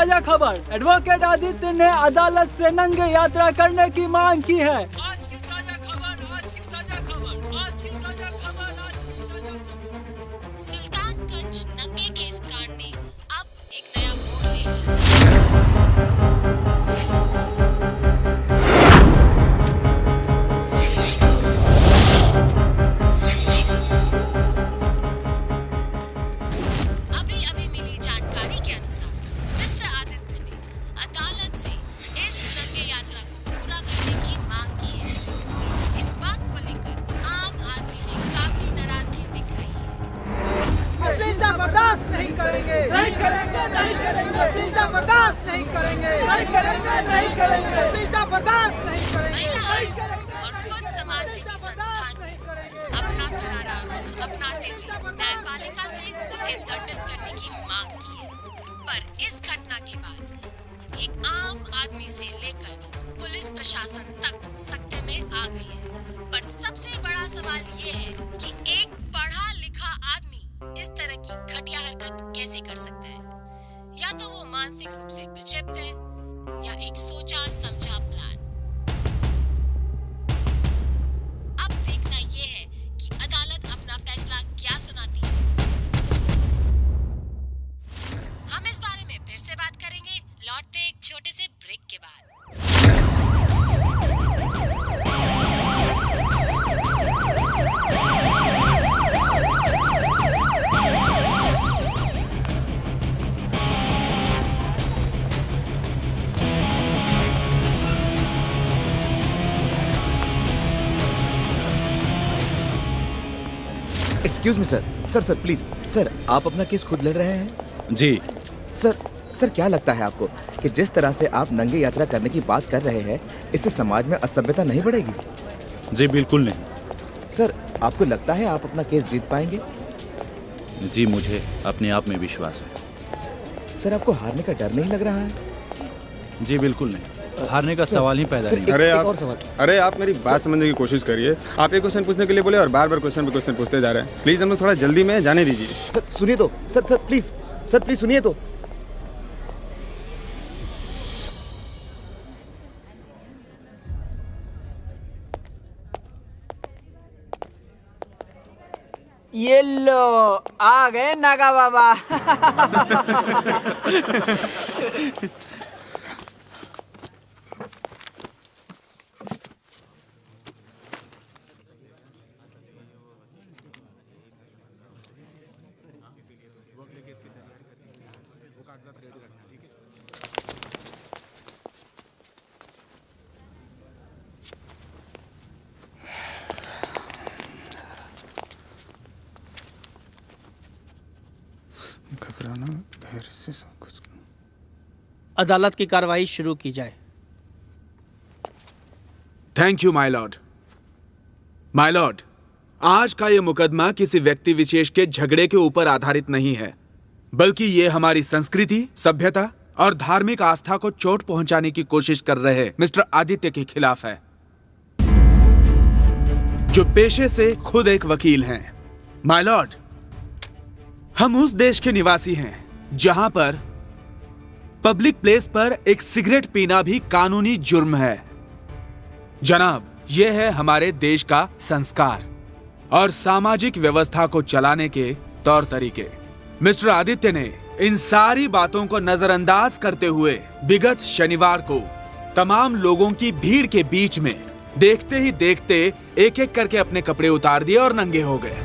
ताजा खबर, एडवोकेट आदित्य ने अदालत से नंगे यात्रा करने की मांग की है। आज की ताजा खबर, आज की ताजा खबर, आज की ताजा खबर, आज की ताजा खबर। सुल्तानगंज नंगे केस कांड ने अब एक नया मोड़ ले लिया। अभी मिली जानकारी के अनुसार मिस्टर आदित्य ने अदालत से इस नंगे यात्रा को पूरा करने की मांग की है। इस बात को लेकर आम आदमी में काफी नाराजगी दिख रही है। अश्लीलता बर्दाश्त नहीं करेंगे, नहीं करेंगे, नहीं करेंगे। अश्लीलता बर्दाश्त नहीं करेंगे, नहीं करेंगे, नहीं करेंगे। अश्लीलता बर्दाश्त नहीं करेंगे, नहीं करेंगे। और कुछ समाजसेवी संस्थान ने अपना करारा रुख अपनाते हुए न्यायपालिका से उसे दंडित करने की मांग की है। पर इस घटना के बाद एक आम आदमी से लेकर पुलिस प्रशासन तक सकते में आ गई है। पर सबसे बड़ा सवाल ये है कि एक पढ़ा लिखा आदमी इस तरह की घटिया हरकत कैसे कर सकता है। या तो वो मानसिक रूप से विक्षिप्त है या एक सोचा समझा प्लान। अब देखना ये है कि अदालत अपना फैसला क्या सुनाती है। हम इस बारे में फिर से बात करेंगे, लौटते एक छोटे से ब्रेक के बाद। Excuse me sir, sir please sir, आप अपना केस खुद लड़ रहे हैं? जी सर क्या लगता है आपको कि जिस तरह से आप नंगे यात्रा करने की बात कर रहे हैं, इससे समाज में असभ्यता नहीं बढ़ेगी? जी बिल्कुल नहीं। सर, आपको लगता है आप अपना केस जीत पाएंगे? जी मुझे अपने आप में विश्वास है। सर, आपको हारने का डर नहीं लग रहा है? जी बिल्कुल नहीं, हारने का सवाल ही पैदा नहीं। अरे आप मेरी बात समझने की कोशिश करिए। आप एक क्वेश्चन पूछने के लिए बोले और बार बार क्वेश्चन पे क्वेश्चन पूछते जा रहे हैं। प्लीज हम लोग थोड़ा जल्दी में जाने दीजिए। सर सुनिए तो, सर प्लीज सुनिए तो। ये लो आ गए नागा बाबा। घबराना, धैर्य से सब कुछ। अदालत की कार्रवाई शुरू की जाए। Thank you my Lord. My Lord, आज का यह मुकदमा किसी व्यक्ति विशेष के झगड़े के ऊपर आधारित नहीं है, बल्कि ये हमारी संस्कृति, सभ्यता और धार्मिक आस्था को चोट पहुंचाने की कोशिश कर रहे मिस्टर आदित्य के खिलाफ है, जो पेशे से खुद एक वकील हैं। माय लॉर्ड, हम उस देश के निवासी हैं जहां पर पब्लिक प्लेस पर एक सिगरेट पीना भी कानूनी जुर्म है। जनाब, यह है हमारे देश का संस्कार और सामाजिक व्यवस्था को चलाने के तौर तरीके। मिस्टर आदित्य ने इन सारी बातों को नजरअंदाज करते हुए विगत शनिवार को तमाम लोगों की भीड़ के बीच में देखते ही देखते एक एक करके अपने कपड़े उतार दिए और नंगे हो गए।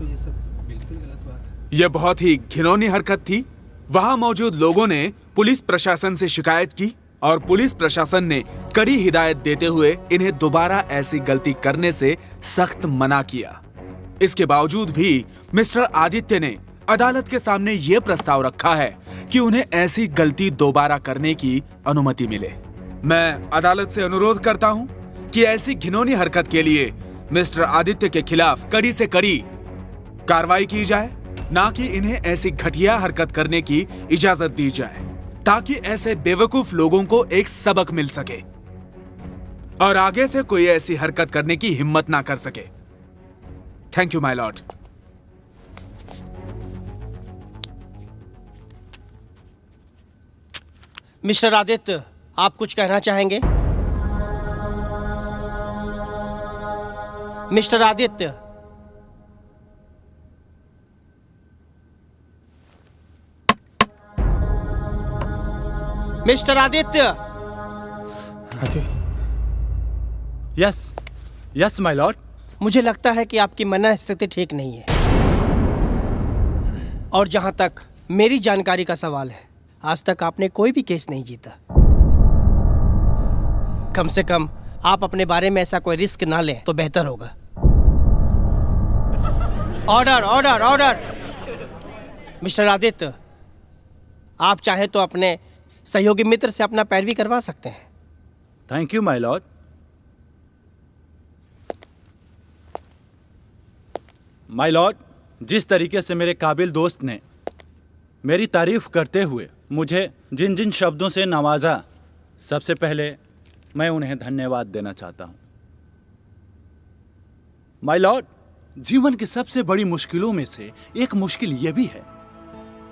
ये सब बिल्कुल गलत बात है। यह बहुत ही घिनौनी हरकत थी। वहां मौजूद लोगों ने पुलिस प्रशासन से शिकायत की और पुलिस प्रशासन ने कड़ी हिदायत देते हुए इन्हें दोबारा ऐसी गलती करने से सख्त मना किया। इसके बावजूद भी मिस्टर आदित्य ने अदालत के सामने यह प्रस्ताव रखा है कि उन्हें ऐसी गलती दोबारा करने की अनुमति मिले। मैं अदालत से अनुरोध करता हूं कि ऐसी घिनौनी हरकत के लिए मिस्टर आदित्य के खिलाफ कड़ी से कड़ी कार्रवाई की जाए, ना कि इन्हें ऐसी घटिया हरकत करने की इजाजत दी जाए, ताकि ऐसे बेवकूफ लोगों को एक सबक मिल सके और आगे से कोई ऐसी हरकत करने की हिम्मत ना कर सके। Thank you my Lord. Mister Aditya, आप कुछ कहना चाहेंगे? Mister Aditya, mister Aditya. Yes yes my Lord. मुझे लगता है कि आपकी मन स्थिति ठीक नहीं है। और जहां तक मेरी जानकारी का सवाल है, आज तक आपने कोई भी केस नहीं जीता। कम से कम आप अपने बारे में ऐसा कोई रिस्क ना लें तो बेहतर होगा। Order order order. Mister Aditya, आप चाहे तो अपने सहयोगी मित्र से अपना पैरवी करवा सकते हैं। Thank you my Lord. My Lord, जिस तरीके से मेरे काबिल दोस्त ने मेरी तारीफ करते हुए मुझे जिन जिन शब्दों से नवाजा, सबसे पहले मैं उन्हें धन्यवाद देना चाहता हूं। माय लॉर्ड, जीवन की सबसे बड़ी मुश्किलों में से एक मुश्किल यह भी है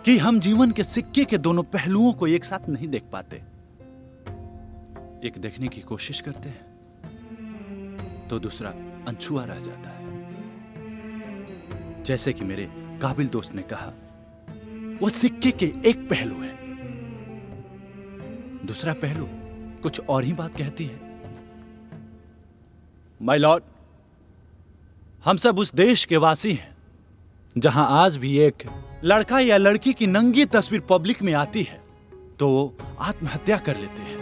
कि हम जीवन के सिक्के के दोनों पहलुओं को एक साथ नहीं देख पाते। एक देखने की कोशिश करते हैं तो दूसरा अनछुआ रह जाता है। जैसे कि मेरे काबिल दोस्त ने कहा, वो सिक्के के एक पहलू है, दूसरा पहलू कुछ और ही बात कहती है। माय लॉर्ड, हम सब उस देश के वासी हैं जहां आज भी एक लड़का या लड़की की नंगी तस्वीर पब्लिक में आती है तो वो आत्महत्या कर लेते हैं,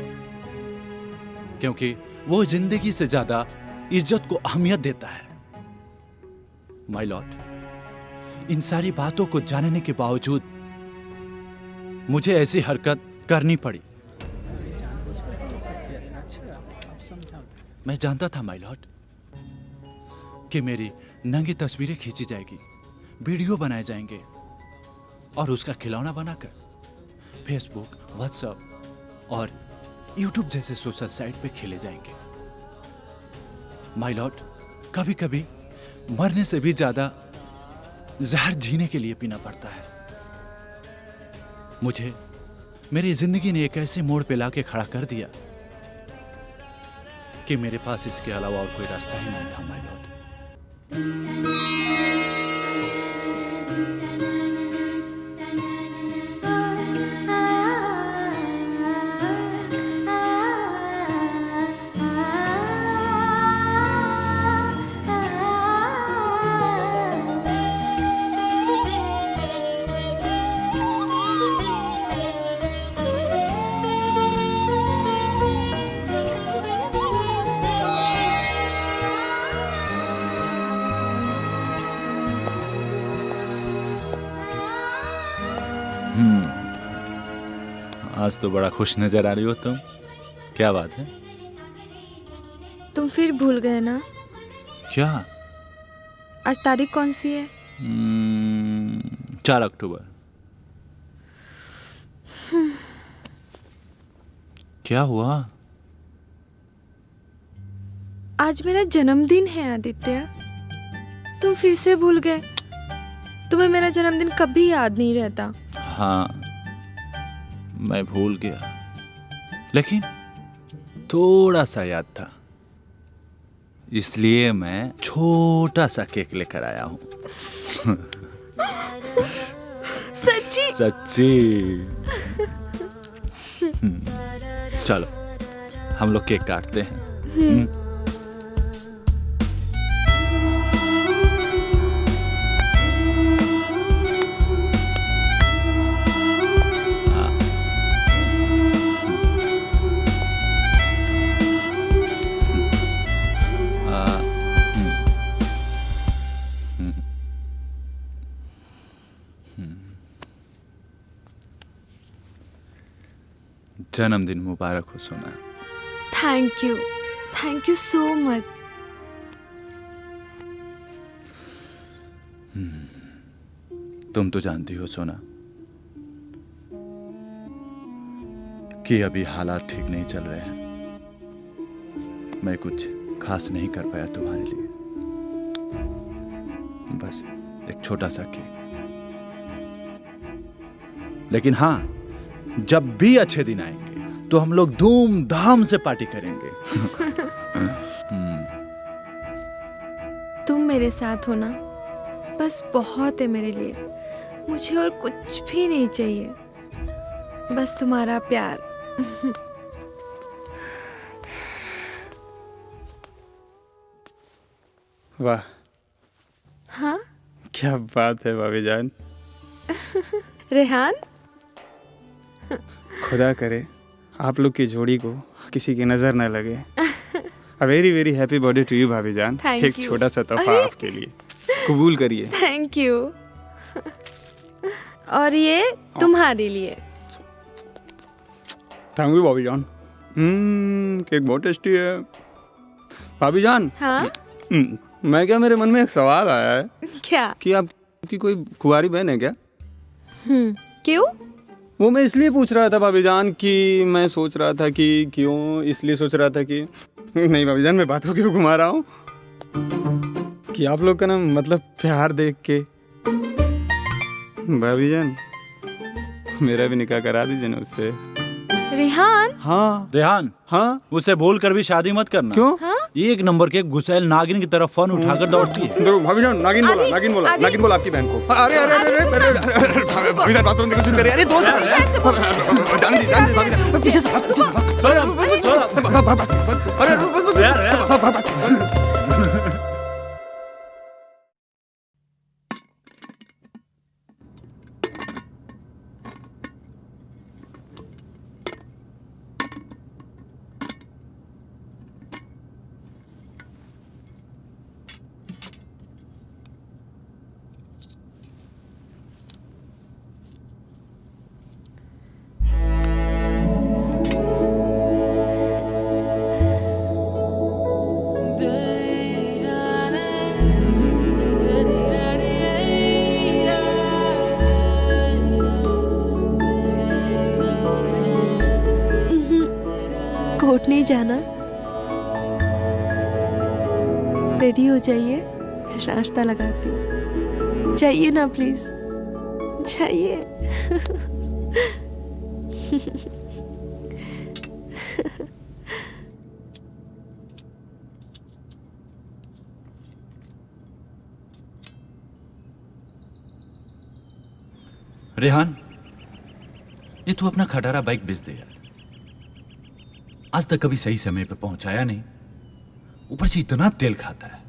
क्योंकि वो जिंदगी से ज्यादा इज्जत को अहमियत देता है। माय लॉर्ड, इन सारी बातों को जानने के बावजूद मुझे ऐसी हरकत करनी पड़ी। मैं जानता था माय लॉर्ड कि मेरी नंगी तस्वीरें खींची जाएगी, वीडियो बनाए जाएंगे और उसका खिलौना बनाकर फेसबुक, व्हाट्सएप और यूट्यूब जैसे सोशल साइट पे खेले जाएंगे। माय लॉर्ड, कभी कभी मरने से भी ज्यादा जहर जीने के लिए पीना पड़ता है। मुझे मेरी जिंदगी ने एक ऐसे मोड़ पे लाके खड़ा कर दिया कि मेरे पास इसके अलावा और कोई रास्ता ही नहीं था माय लॉर्ड। आज तो बड़ा खुश नजर आ रही हो तुम, क्या बात है? तुम फिर भूल गए ना? क्या? आज तारीख कौन सी है? 4 अक्टूबर। क्या हुआ? आज मेरा जन्मदिन है आदित्य। तुम फिर से भूल गए। तुम्हें मेरा जन्मदिन कभी याद नहीं रहता। हाँ, मैं भूल गया, लेकिन थोड़ा सा याद था, इसलिए मैं छोटा सा केक लेकर आया हूँ। सच्ची? सच्ची। चलो हम लोग केक काटते हैं। जन्मदिन मुबारक हो सोना। Thank you so much. तुम तो जानती हो सोना कि अभी हालात ठीक नहीं चल रहे हैं। मैं कुछ खास नहीं कर पाया तुम्हारे लिए, बस एक छोटा सा केक। लेकिन हाँ, जब भी अच्छे दिन आएंगे तो हम लोग धूमधाम से पार्टी करेंगे। तुम मेरे साथ हो ना, बस बहुत है मेरे लिए। मुझे और कुछ भी नहीं चाहिए, बस तुम्हारा प्यार। वाह, हाँ क्या बात है भाभी जान। रेहान, खुदा करे आप लोग की जोड़ी को किसी की नजर न लगे। A very very happy birthday to you भाभी जान। Thank एक you. छोटा सा तोहफा अरे। आपके लिए, कबूल करिए। Thank you. और ये तुम्हारे लिए। थैंक यू भाभी जान। केक बहुत टेस्टी है भाभी जान। हाँ मैं क्या, मेरे मन में एक सवाल आया है क्या? कि आपकी कोई कुंवारी बहन है क्या? क्यों? वो मैं इसलिए पूछ रहा था भाभी जान कि मैं सोच रहा था कि क्यों, इसलिए सोच रहा था कि नहीं भाभी जान, मैं बात को क्यों घुमा रहा हूँ कि आप लोग का ना मतलब प्यार देख के भाभी जान मेरा भी निकाह करा दीजिए ना उससे। रेहान, हाँ रेहान, हाँ, उसे बोल कर भी शादी मत करना। क्यों? ये एक नंबर के गुसैल नागिन की तरफ फोन उठाकर दौड़ती है। देखो भाभी जान, नागिन बोला, नागिन बोला, नागिन बोला आपकी बहन को। अरे अरे अरे अरे भाभी जान, बात सुनने कुछ करे। अरे दोस्त जान दी भाभी जान, पीछे से अरे कोर्ट नहीं जाना? रेडी हो जाइए, मैं नाश्ता लगाती हूँ। जाइए ना प्लीज, जाइए। रेहान, ये तू अपना खटारा बाइक बेच दे यार। आज तक कभी सही समय पे पहुंचाया नहीं, ऊपर से इतना तेल खाता है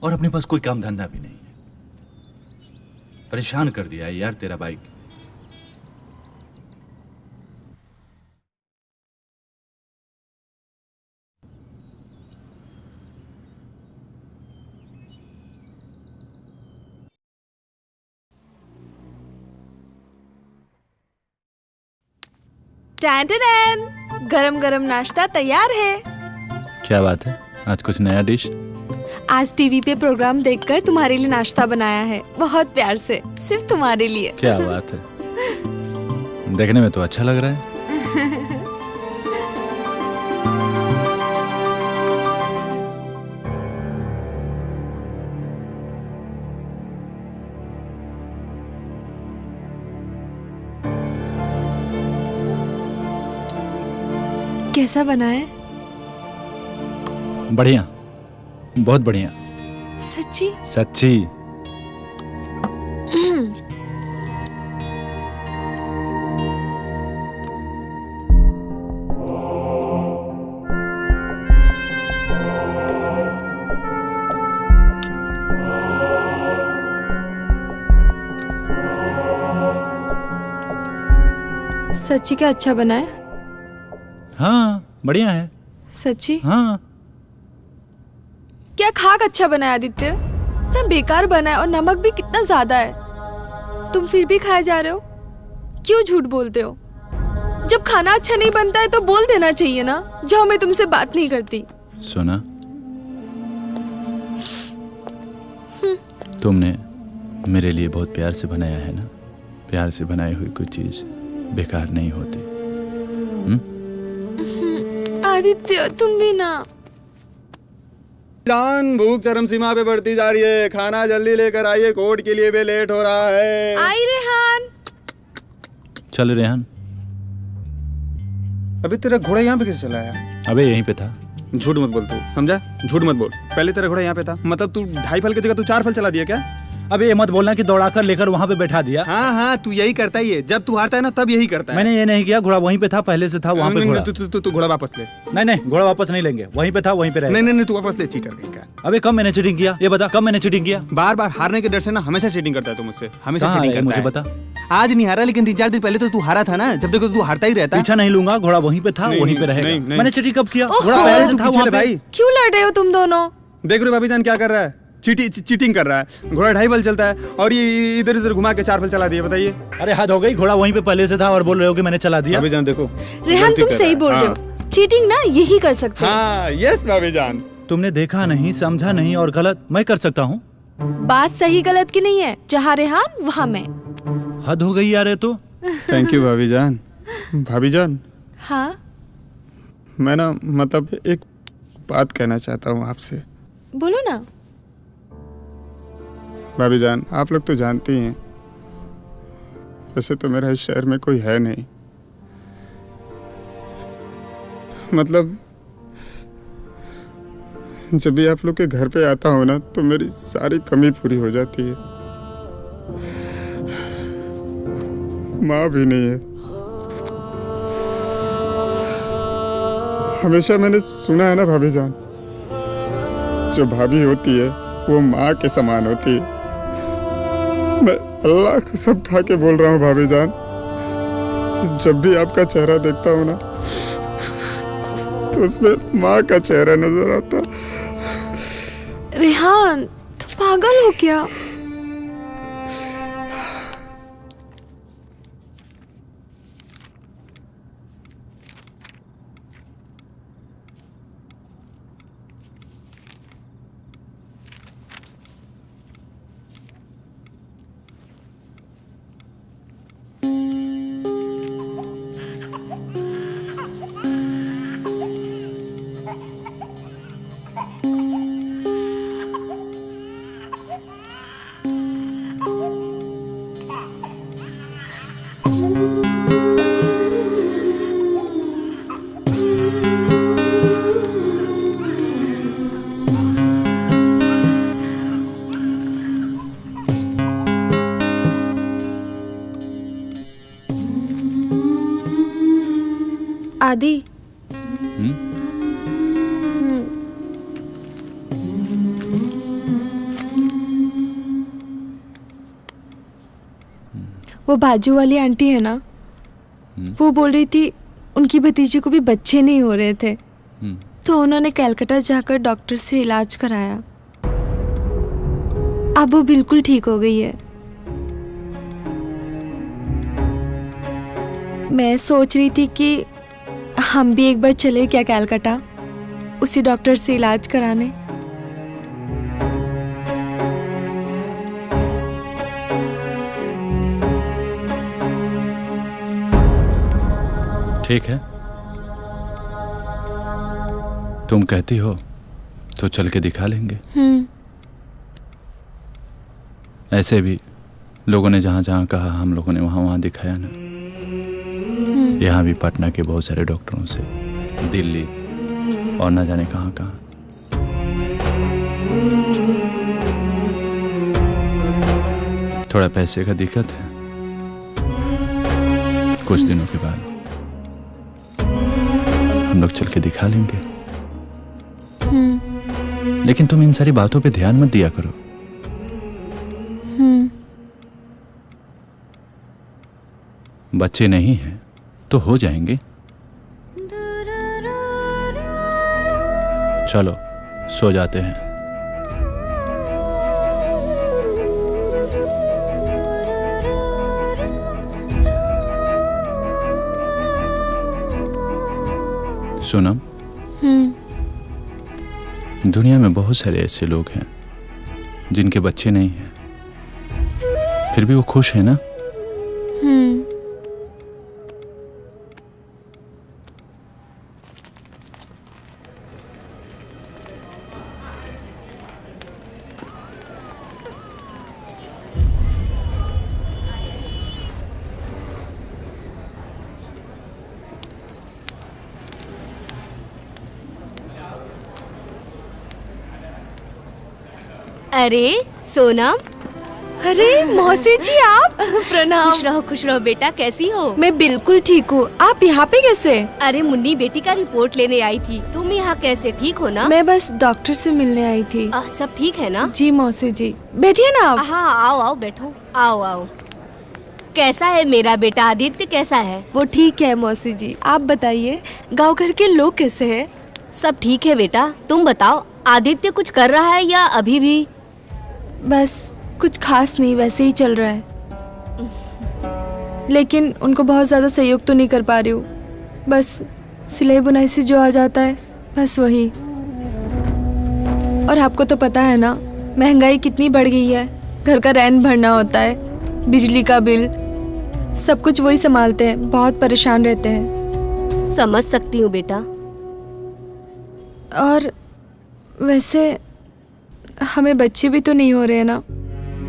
और अपने पास कोई काम धंधा भी नहीं है। परेशान कर दिया है यार तेरा बाइक। टैन, गरम गरम नाश्ता तैयार है। क्या बात है, आज कुछ नया डिश? आज टीवी पे प्रोग्राम देखकर तुम्हारे लिए नाश्ता बनाया है, बहुत प्यार से, सिर्फ तुम्हारे लिए। क्या बात है, देखने में तो अच्छा लग रहा है। कैसा बना है? बढ़िया, बहुत बढ़िया। सच्ची? सच्ची। सच्ची क्या अच्छा बना है? हाँ बढ़िया है। सच्ची? हाँ। क्या खाक अच्छा बना है आदित्य? इतना बेकार बना है और नमक भी कितना ज्यादा है। तुम फिर भी खाए जा रहे हो, क्यों झूठ बोलते हो? जब खाना अच्छा नहीं बनता है तो बोल देना चाहिए ना। जाओ, मैं तुमसे बात नहीं करती। सुना, तुमने मेरे लिए बहुत प्यार से बनाया है ना। प्यार से बनाई हुई कोई चीज बेकार नहीं होती। आदित्य तुम भी ना। जान, भूख चरम सीमा पे बढ़ती जा रही है, खाना जल्दी लेकर आइए, कोर्ट के लिए भी लेट हो रहा है। आई रेहान। चल रेहान। अबे तेरा घोड़ा यहाँ पे कैसे चला आया? अबे यहीं पे था। झूठ मत बोल तू, समझा? झूठ मत बोल। पहले तेरा घोड़ा यहाँ पे था, मतलब तू 2.5 फल की जगह तू 4 फल चला दिया क्या? अबे ये मत बोलना कि दौड़ाकर लेकर वहाँ पे बैठा दिया। हाँ हाँ, तू यही करता ही है। जब तू हारता है ना तब यही करता है। मैंने ये नहीं किया, घोड़ा वहीं पे था, पहले से था वहाँ पे घोड़ा। तू घोड़ा वापस ले। नहीं, घोड़ा वापस नहीं लेंगे, वहीं पे था वहीं पे रहेगा। नहीं, तू वापस ले, चीटर कहीं का। अबे कब मैंने चीटिंग किया? ये बता, कब मैंने चीटिंग किया? बार बार हारने के डर से ना हमेशा चीटिंग करता है तू मुझसे, हमेशा कहाँ चीटिंग है? करता मुझे है। बता। आज नहीं हारा, लेकिन 3-4 दिन पहले तो तू हारा था ना। जब देखो तू हारता ही रहता है। पीछा नहीं लूंगा, घोड़ा वहीं पे था, वहीं पे रहेगा। नहीं। मैंने चीटिंग कब किया? ओह, घोड़ा पहले से था वहाँ पे। भाई क्यों लड़ रहे हो तुम दोनों? देख रहे हो भाभी जान क्या कर रहा है? चीटिंग कर रहा है। घोड़ा 2.5 फल चलता है और ये इधर उधर घुमा के 4 फल चला दिए। बताइए। अरे हद हो गई, घोड़ा वहीं पे पहले से था और बोल रहे हो कि मैंने चला दिया। भाभी जान देखो, रेहान गलती तुम कर सही रहा बोल है। रहे हो। चीटिंग ना यही कर सकते हो। हाँ, यस भाभी जान। तुमने देखा नहीं, समझा नहीं और गलत मैं कर सकता हूँ। बात सही गलत की नहीं है, जहाँ रेहान वहाँ मैं। हद हो गई यार ये तो। थैंक यू भाभी जान। भाभी जान, हाँ मैं ना मतलब एक बात कहना चाहता हूँ आपसे। बोलो ना। भाभी जान, आप लोग तो जानती हैं, वैसे तो मेरा इस शहर में कोई है नहीं। मतलब जब भी आप लोग के घर पे आता हूँ ना तो मेरी सारी कमी पूरी हो जाती है। माँ भी नहीं है। हमेशा मैंने सुना है ना भाभी जान, जो भाभी होती है वो माँ के समान होती है। मैं अल्लाह को सब खा के बोल रहा हूँ भाभी जान, जब भी आपका चेहरा देखता हूँ ना तो उसमें माँ का चेहरा नजर आता। रेहान तुम पागल हो क्या? आदि वो बाजू वाली आंटी है ना, वो बोल रही थी उनकी भतीजी को भी बच्चे नहीं हो रहे थे, तो उन्होंने कलकत्ता जाकर डॉक्टर से इलाज कराया। अब वो बिल्कुल ठीक हो गई है। मैं सोच रही थी कि हम भी एक बार चले क्या कलकत्ता, उसी डॉक्टर से इलाज कराने। ठीक है, तुम कहती हो तो चल के दिखा लेंगे। ऐसे भी लोगों ने जहाँ जहाँ कहा हम लोगों ने वहाँ वहाँ दिखाया ना। यहाँ भी पटना के बहुत सारे डॉक्टरों से, दिल्ली और ना जाने कहाँ कहाँ। थोड़ा पैसे का दिक्कत है, कुछ दिनों के बाद हम लोग चल के दिखा लेंगे। लेकिन तुम इन सारी बातों पे ध्यान मत दिया करो। बच्चे नहीं हैं तो हो जाएंगे। चलो सो जाते हैं। सोनम, दुनिया में बहुत सारे ऐसे लोग हैं जिनके बच्चे नहीं हैं, फिर भी वो खुश है ना। अरे सोनम, अरे मौसी जी आप प्रणाम। खुश रहो बेटा, कैसी हो? मैं बिल्कुल ठीक हूँ। आप यहाँ पे कैसे? अरे मुन्नी बेटी का रिपोर्ट लेने आई थी। तुम यहाँ कैसे, ठीक हो ना? मैं बस डॉक्टर से मिलने आई थी। सब ठीक है ना? जी मौसी जी, बैठिए ना आप। हाँ आओ आओ बैठो, आओ। कैसा है मेरा बेटा आदित्य, कैसा है? वो ठीक है मौसी जी, आप बताइए गांव घर के लोग कैसे हैं? सब ठीक है बेटा, तुम बताओ आदित्य कुछ कर रहा है या अभी भी? बस कुछ खास नहीं, वैसे ही चल रहा है। लेकिन उनको बहुत ज्यादा सहयोग तो नहीं कर पा रही हूँ। बस सिलाई बुनाई से जो आ जाता है बस वही। और आपको तो पता है ना महंगाई कितनी बढ़ गई है। घर का रेंट भरना होता है, बिजली का बिल, सब कुछ वही संभालते हैं। बहुत परेशान रहते हैं। समझ सकती हूँ बेटा। और वैसे हमें बच्चे भी तो नहीं हो रहे हैं ना,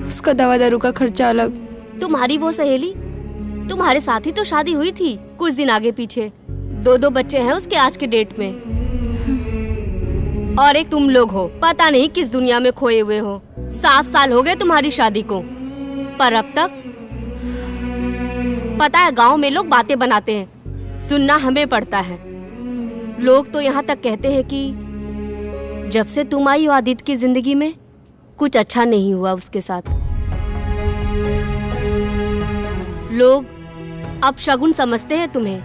उसका दवा दारू का खर्चा अलग। तुम्हारी वो सहेली, तुम्हारे साथ ही तो शादी हुई थी कुछ दिन आगे पीछे। 2 बच्चे हैं उसके आज के डेट में। और एक तुम लोग हो, पता नहीं किस दुनिया में खोए हुए हो। 7 साल हो गए तुम्हारी शादी को, पर अब तक पता है गांव में लोग बातें बनाते हैं, सुनना हमें पड़ता है। लोग तो यहाँ तक कहते हैं कि जब से तुम आई हो आदित्य की जिंदगी में कुछ अच्छा नहीं हुआ उसके साथ। लोग अब शगुन समझते हैं तुम्हें।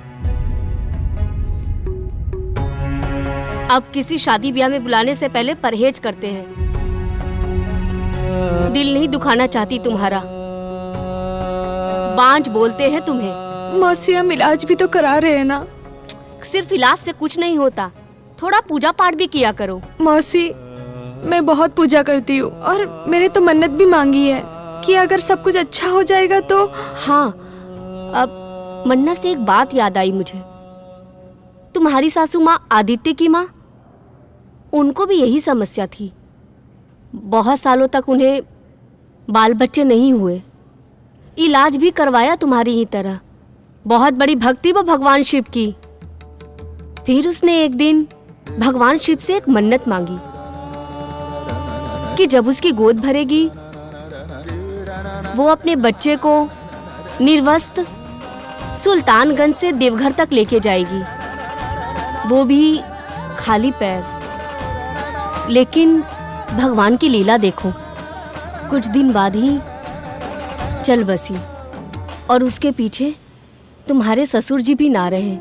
अब किसी शादी ब्याह में बुलाने से पहले परहेज करते हैं। दिल नहीं दुखाना चाहती तुम्हारा, बांझ बोलते हैं तुम्हें। मौसी हम इलाज भी तो करा रहे हैं ना। सिर्फ इलाज से कुछ नहीं होता, थोड़ा पूजा पाठ भी किया करो। मौसी मैं बहुत पूजा करती हूँ और मैंने तो मन्नत भी मांगी है कि अगर सब कुछ अच्छा हो जाएगा तो। हाँ, अब मन्नत से एक बात याद आई मुझे। तुम्हारी सासू माँ आदित्य की माँ, उनको भी यही समस्या थी। बहुत सालों तक उन्हें बाल बच्चे नहीं हुए। इलाज भी करवाया तुम्हारी ही तरह। बहुत बड़ी भक्ति वो भगवान शिव की। फिर उसने एक दिन भगवान शिव से एक मन्नत मांगी कि जब उसकी गोद भरेगी वो अपने बच्चे को निर्वस्त्र सुल्तानगंज से देवघर तक लेके जाएगी, वो भी खाली पैर। लेकिन भगवान की लीला देखो, कुछ दिन बाद ही चल बसी और उसके पीछे तुम्हारे ससुर जी भी ना रहे।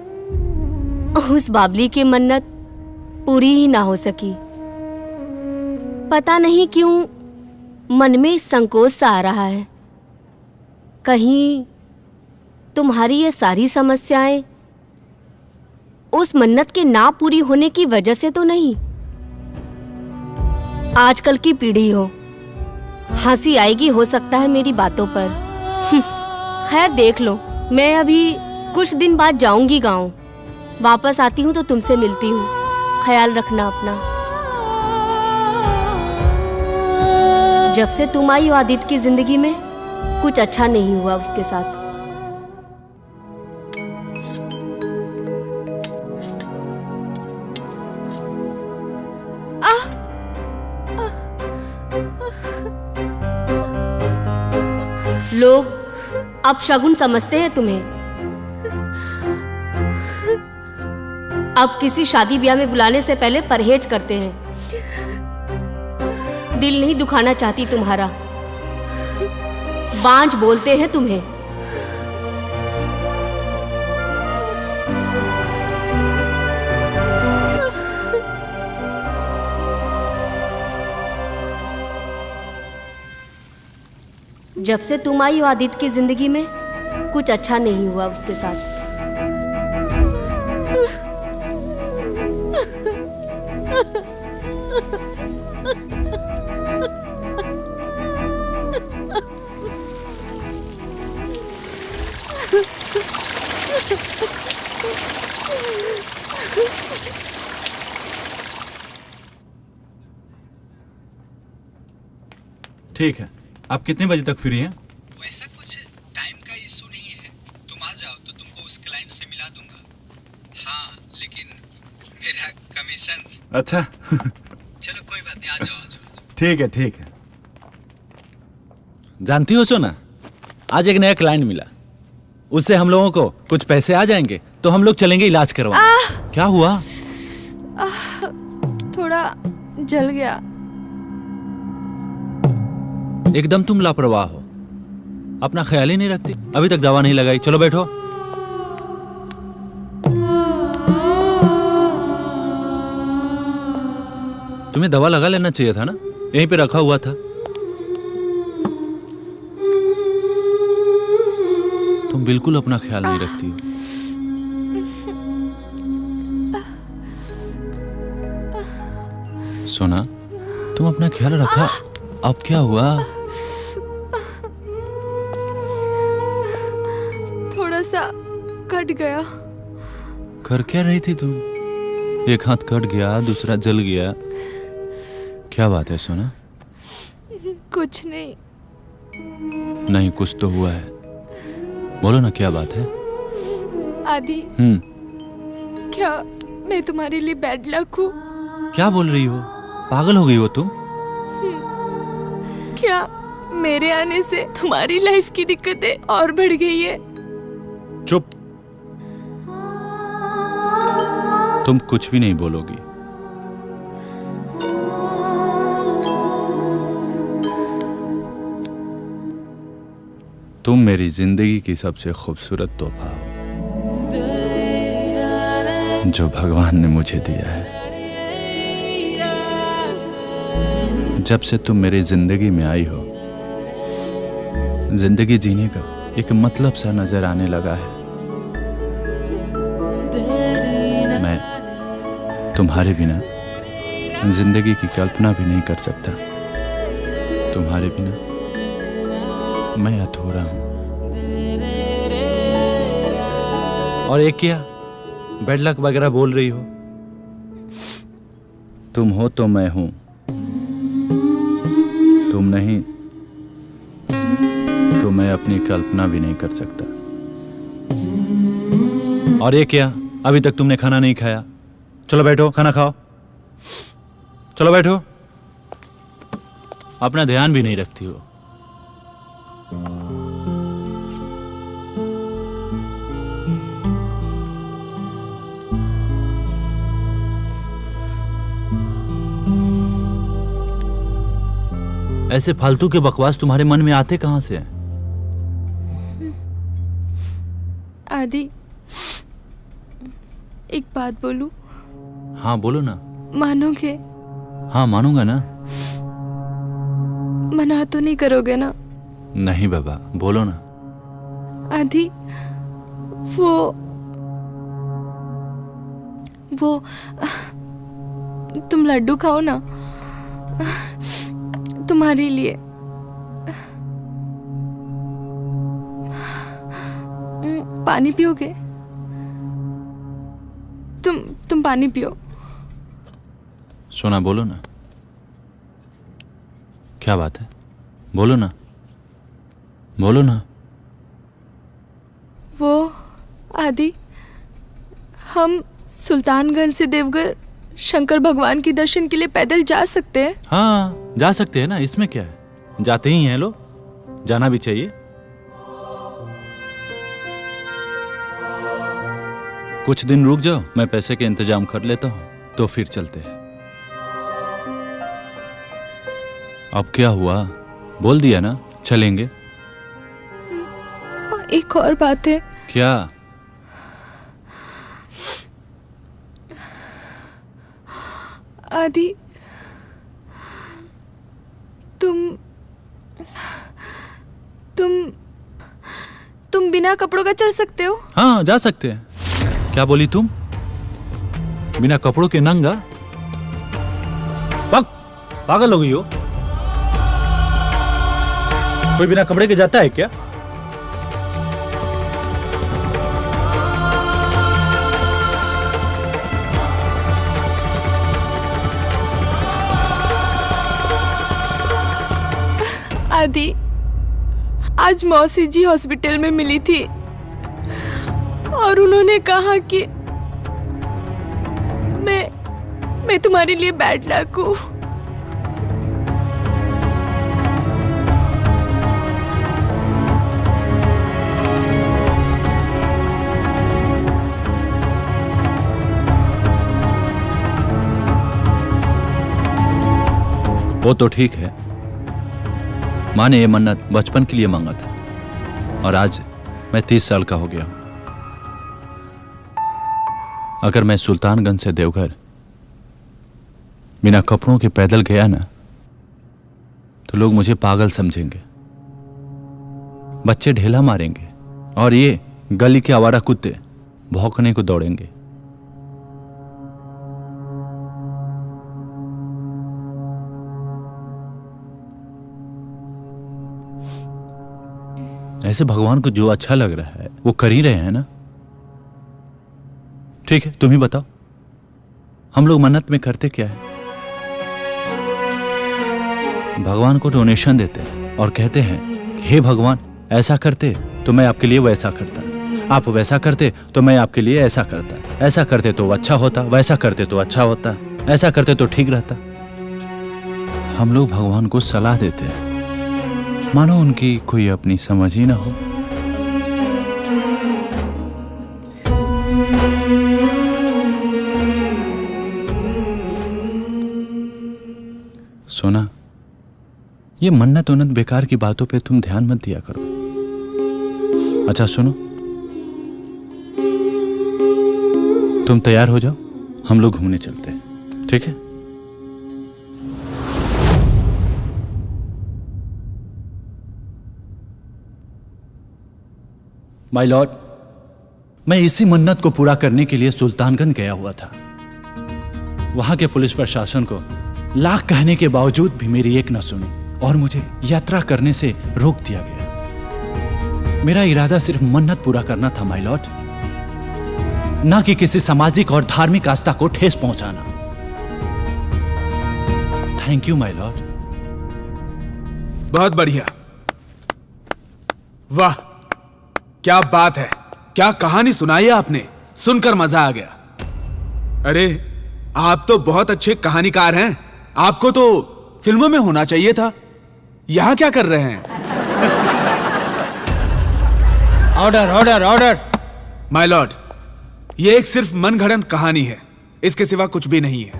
उस बाबली की मन्नत पूरी ही ना हो सकी। पता नहीं क्यों मन में संकोच सा आ रहा है। कहीं तुम्हारी ये सारी समस्याएं उस मन्नत के ना पूरी होने की वजह से तो नहीं। आजकल की पीढ़ी हो, हंसी आएगी हो सकता है मेरी बातों पर। खैर देख लो, मैं अभी कुछ दिन बाद जाऊंगी गांव। वापस आती हूँ तो तुमसे मिलती हूँ। ख्याल रखना अपना। जब से तुम आई हो आदित्य की जिंदगी में कुछ अच्छा नहीं हुआ उसके साथ। लोग अब शगुन समझते हैं तुम्हें। अब किसी शादी ब्याह में बुलाने से पहले परहेज करते हैं। दिल नहीं दुखाना चाहती तुम्हारा, बांझ बोलते हैं तुम्हें। जब से तुम आई हो आदित्य की जिंदगी में कुछ अच्छा नहीं हुआ उसके साथ। ठीक है, आप कितने बजे तक फ्री हैं? वैसा कुछ टाइम का इशू नहीं है, तुम आ जाओ तो तुमको उस क्लाइंट से मिला दूंगा। हाँ, लेकिन मेरा कमीशन। अच्छा। चलो कोई बात नहीं, आ जाओ। ठीक है। जानती हो सोना, आज एक नया क्लाइंट मिला, उससे हम लोगों को कुछ पैसे आ जाएंगे तो हम लोग चलेंगे इलाज करवाने। क्या हुआ? थोड़ा जल गया। एकदम तुम लापरवाह हो, अपना ख्याल ही नहीं रखती। अभी तक दवा नहीं लगाई, चलो बैठो। तुम्हें दवा लगा लेना चाहिए था ना, यहीं पे रखा हुआ था। तुम बिल्कुल अपना ख्याल नहीं रखती हो। सोना, तुम अपना ख्याल रखा, अब क्या हुआ? थोड़ा सा कट गया। कर क्या रही थी तुम? एक हाथ कट गया, दूसरा जल गया। क्या बात है सोना? कुछ नहीं। नहीं, कुछ तो हुआ है। बोलो ना, क्या बात है? आदि, क्या मैं तुम्हारे लिए बैड लक हूँ? क्या बोल रही हो? पागल हो गई हो तुम? क्या मेरे आने से तुम्हारी लाइफ की दिक्कतें और बढ़ गई है? चुप, तुम कुछ भी नहीं बोलोगी। तुम मेरी जिंदगी की सबसे खूबसूरत तोहफा हो जो भगवान ने मुझे दिया है। जब से तुम मेरी जिंदगी में आई हो, जिंदगी जीने का एक मतलब सा नजर आने लगा है। मैं तुम्हारे बिना जिंदगी की कल्पना भी नहीं कर सकता। तुम्हारे बिना मैं अधूरा हूं। और एक क्या बैड लक वगैरह बोल रही हो? तुम हो तो मैं हूं, तुम नहीं तो मैं अपनी कल्पना भी नहीं कर सकता। और ये क्या, अभी तक तुमने खाना नहीं खाया? चलो बैठो, खाना खाओ। चलो बैठो। अपना ध्यान भी नहीं रखती हो। ऐसे फालतू के बकवास तुम्हारे मन में आते कहां से हैं? आदि, एक बात बोलूं? हाँ बोलो ना। मानोगे? हाँ मानूंगा ना। मना तो नहीं करोगे ना? नहीं बाबा, बोलो ना। आदि, वो तुम लड्डू खाओ ना, तुम्हारे लिए। पानी पियोगे? तुम पानी पियो। सोना बोलो ना, क्या बात है? बोलो ना, बोलो ना। वो आदि, हम सुल्तानगंज से देवघर शंकर भगवान के दर्शन के लिए पैदल जा सकते हैं? हाँ जा सकते हैं ना, इसमें क्या है? जाते ही हैं लोग, जाना भी चाहिए। कुछ दिन रुक जाओ, मैं पैसे के इंतजाम कर लेता हूँ, तो फिर चलते हैं। अब क्या हुआ? बोल दिया ना, चलेंगे। एक और बात है। क्या? आदि, तुम बिना कपड़ों का चल सकते हो? हाँ जा सकते हैं। क्या बोली तुम? बिना कपड़ों के नंगा? पागल हो गई हो? कोई बिना कपड़े के जाता है क्या? आदि, आज मौसी जी हॉस्पिटल में मिली थी और उन्होंने कहा कि मैं तुम्हारे लिए बैड लक हूँ। वो तो ठीक है, माँ ने ये मन्नत बचपन के लिए मांगा था और आज मैं 30 साल का हो गया हूं। अगर मैं सुल्तानगंज से देवघर बिना कपड़ों के पैदल गया ना तो लोग मुझे पागल समझेंगे, बच्चे ढेला मारेंगे और ये गली के आवारा कुत्ते भौंकने को दौड़ेंगे। ऐसे भगवान को जो अच्छा लग रहा है वो कर ही रहे हैं ना। ठीक है, तुम ही बताओ, हम लोग मन्नत में करते क्या है? भगवान को डोनेशन देते हैं और कहते हैं कि हे भगवान, ऐसा करते तो मैं आपके लिए वैसा करता, आप वैसा करते तो मैं आपके लिए ऐसा करता, ऐसा करते तो अच्छा होता, वैसा करते तो अच्छा होता, ऐसा करते तो ठीक रहता। हम लोग भगवान को सलाह देते हैं, मानो उनकी कोई अपनी समझ ही ना हो। सोना, ये मन्नत उन्नत बेकार की बातों पे तुम ध्यान मत दिया करो। अच्छा सुनो, तुम तैयार हो जाओ, हम लोग घूमने चलते हैं, ठीक है? माय लॉर्ड, मैं इसी मन्नत को पूरा करने के लिए सुल्तानगंज गया हुआ था। वहां के पुलिस प्रशासन को लाख कहने के बावजूद भी मेरी एक न सुनी और मुझे यात्रा करने से रोक दिया गया। मेरा इरादा सिर्फ मन्नत पूरा करना था माय लॉर्ड, ना कि किसी सामाजिक और धार्मिक आस्था को ठेस पहुंचाना। Thank you my Lord. बहुत बढ़िया, वाह क्या बात है, क्या कहानी सुनाई है आपने, सुनकर मजा आ गया। अरे आप तो बहुत अच्छे कहानीकार हैं, आपको तो फिल्मों में होना चाहिए था। यहां क्या कर रहे हैं? Order order order. My Lord, ये एक सिर्फ मनगढ़ंत कहानी है, इसके सिवा कुछ भी नहीं है।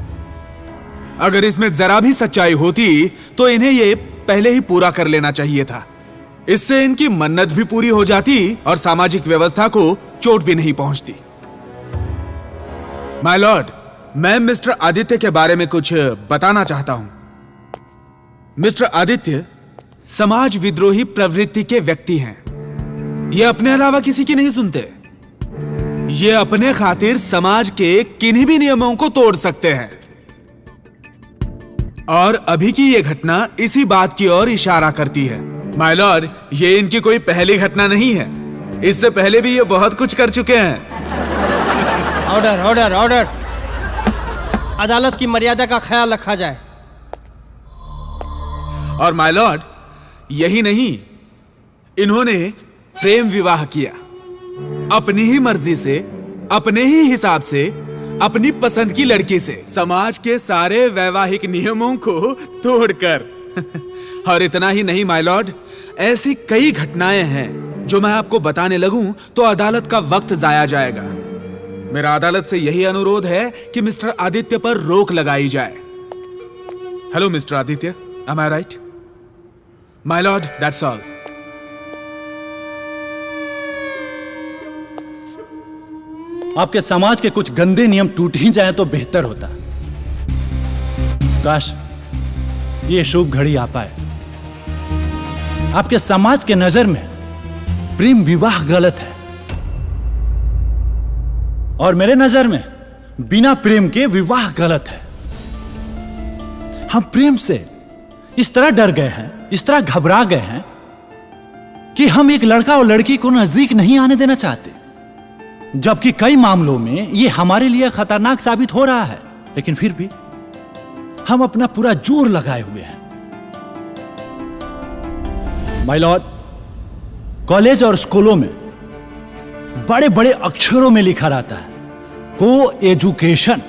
अगर इसमें जरा भी सच्चाई होती तो इन्हें ये पहले ही पूरा कर लेना चाहिए था। इससे इनकी मन्नत भी पूरी हो जाती और सामाजिक व्यवस्था को चोट भी नहीं पहुंचती। माय लॉर्ड, मैं मिस्टर आदित्य के बारे में कुछ बताना चाहता हूं। मिस्टर आदित्य समाज विद्रोही प्रवृत्ति के व्यक्ति हैं। ये अपने अलावा किसी की नहीं सुनते। ये अपने खातिर समाज के किन्हीं भी नियमों को तोड़ सकते हैं। और अभी की ये घटना इसी बात की ओर इशारा करती है। माय लॉर्ड, ये इनकी कोई पहली घटना नहीं है, इससे पहले भी ये बहुत कुछ कर चुके हैं। Order order order. अदालत की मर्यादा का ख्याल रखा जाए। और माय लॉर्ड, यही नहीं, इन्होंने प्रेम विवाह किया अपनी ही मर्जी से, अपने ही हिसाब से, अपनी पसंद की लड़की से, समाज के सारे वैवाहिक नियमों को तोड़कर। और इतना ही नहीं माय लॉर्ड, ऐसी कई घटनाएं हैं जो मैं आपको बताने लगूं तो अदालत का वक्त जाया जाएगा। मेरा अदालत से यही अनुरोध है कि मिस्टर आदित्य पर रोक लगाई जाए। Hello mister Aditya, am I right? My lord, that's all. आपके समाज के कुछ गंदे नियम टूट ही जाए तो बेहतर होता। काश ये शुभ घड़ी आ पाए। आपके समाज के नजर में प्रेम विवाह गलत है और मेरे नजर में बिना प्रेम के विवाह गलत है। हम प्रेम से इस तरह डर गए हैं, इस तरह घबरा गए हैं कि हम एक लड़का और लड़की को नजदीक नहीं आने देना चाहते, जबकि कई मामलों में यह हमारे लिए खतरनाक साबित हो रहा है। लेकिन फिर भी हम अपना पूरा जोर लगाए हुए हैं। माय लॉर्ड, कॉलेज और स्कूलों में बड़े बड़े अक्षरों में लिखा रहता है को एजुकेशन,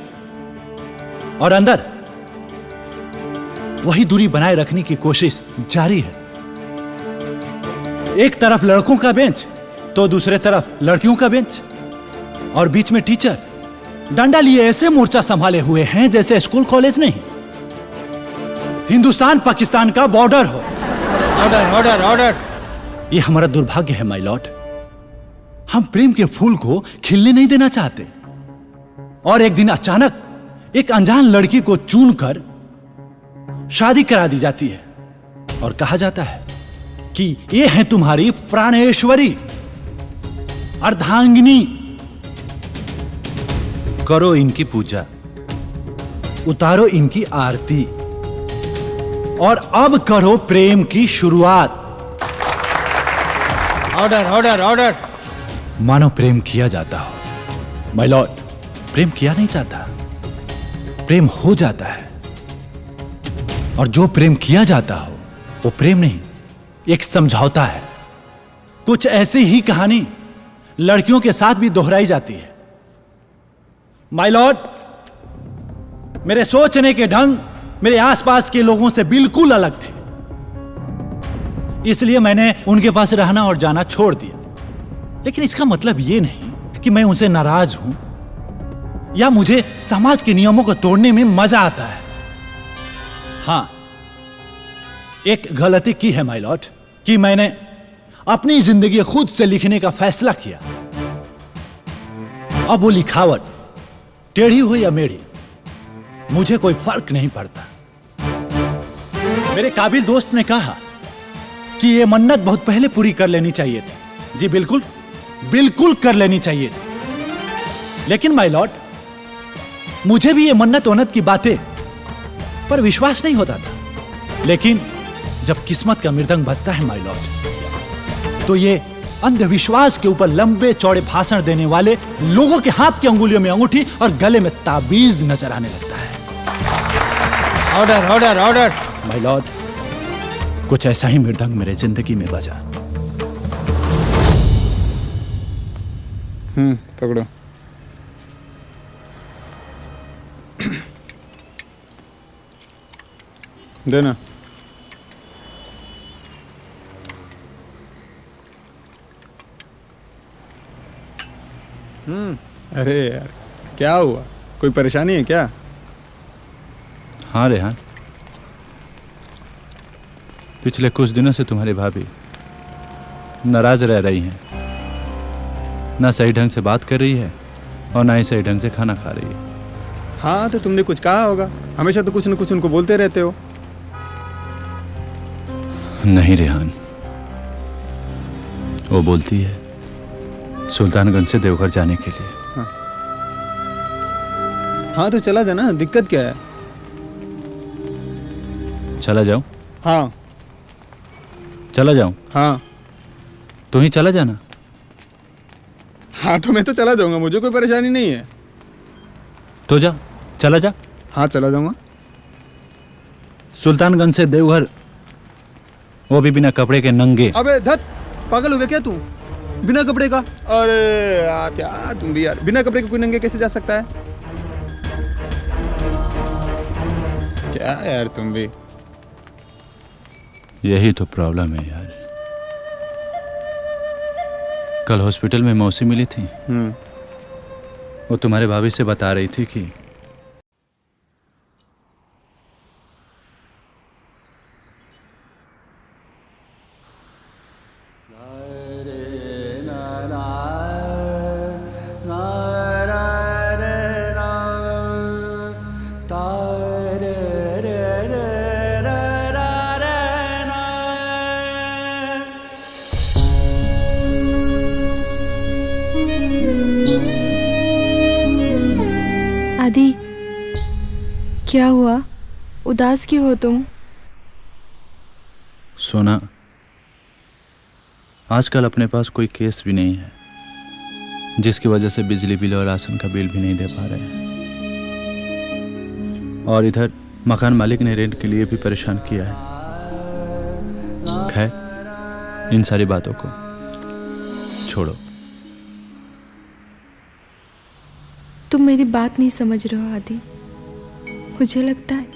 और अंदर वही दूरी बनाए रखने की कोशिश जारी है। एक तरफ लड़कों का बेंच तो दूसरे तरफ लड़कियों का बेंच, और बीच में टीचर डंडा लिए ऐसे मोर्चा संभाले हुए हैं जैसे स्कूल कॉलेज नहीं। हिंदुस्तान पाकिस्तान का बॉर्डर हो। Order order order. ये हमारा दुर्भाग्य है माय लॉर्ड। हम प्रेम के फूल को खिलने नहीं देना चाहते और एक दिन अचानक एक अनजान लड़की को चुनकर शादी करा दी जाती है और कहा जाता है कि ये है तुम्हारी प्राणेश्वरी, अर्धांगिनी। करो इनकी पूजा, उतारो इनकी आरती और अब करो प्रेम की शुरुआत। Order order order. मानो प्रेम किया जाता हो। माय लॉर्ड, प्रेम किया नहीं जाता, प्रेम हो जाता है। और जो प्रेम किया जाता हो वो प्रेम नहीं, एक समझौता है। कुछ ऐसी ही कहानी लड़कियों के साथ भी दोहराई जाती है। माय लॉर्ड, मेरे सोचने के ढंग मेरे आसपास के लोगों से बिल्कुल अलग थे, इसलिए मैंने उनके पास रहना और जाना छोड़ दिया। लेकिन इसका मतलब यह नहीं कि मैं उनसे नाराज हूं या मुझे समाज के नियमों को तोड़ने में मजा आता है। हां, एक गलती की है माय लॉर्ड कि मैंने अपनी जिंदगी खुद से लिखने का फैसला किया। अब वो लिखावट टेढ़ी हो या मेढ़ी, मुझे कोई फर्क नहीं पड़ता। मेरे काबिल दोस्त ने कहा कि ये मन्नत बहुत पहले पूरी कर लेनी चाहिए थी। जी बिल्कुल, बिल्कुल कर लेनी चाहिए थी। लेकिन माय लॉर्ड, मुझे भी ये मन्नत वन्नत की बातें पर विश्वास नहीं होता था। लेकिन जब किस्मत का मृदंग बजता है माय लॉर्ड, तो ये अंधविश्वास के ऊपर लंबे चौड़े भाषण देने वाले लोगों के हाथ की अंगुलियों में अंगूठी और गले में ताबीज नजर आने लगता है। Order order order. My Lord, कुछ ऐसा ही मृदंग मेरे जिंदगी में बजा। पकड़ो। देना। अरे यार, क्या हुआ? कोई परेशानी है क्या? हाँ रेहान, पिछले कुछ दिनों से तुम्हारी भाभी नाराज रह रही हैं। ना सही ढंग से बात कर रही है और ना ही सही ढंग से खाना खा रही है। हाँ, तो तुमने कुछ कहा होगा। हमेशा तो कुछ न कुछ उनको बोलते रहते हो। नहीं रेहान, वो बोलती है सुल्तानगंज से देवघर जाने के लिए। हाँ तो चला जाना, दिक्कत क्या है? चला जाऊं? हाँ। चला जाऊं? हाँ। तू ही चला जाना। हाँ तो मैं तो चला जाऊंगा, मुझे कोई परेशानी नहीं है। तो जा, चला जा। हाँ चला जाऊंगा। सुल्तानगंज से देवघर, वो भी बिना कपड़े के नंगे। अबे धत, पागल हो गया क्या तू? बिना कपड़े का? अरे यार क्या तुम भी यार, बिना कपड़े के कोई नंगे कैसे जा सकता है? क्या यार तुम भी। यही तो प्रॉब्लम है यार। कल हॉस्पिटल में मौसी मिली थी। वो तुम्हारे भाभी से बता रही थी कि आदि, क्या हुआ? उदास क्यों हो तुम? सोना, आजकल अपने पास कोई केस भी नहीं है, जिसकी वजह से बिजली बिल और राशन का बिल भी नहीं दे पा रहे हैं। और इधर मकान मालिक ने रेंट के लिए भी परेशान किया है। खैर, इन सारी बातों को छोड़ो। तुम मेरी बात नहीं समझ रहे हो आदि। मुझे लगता है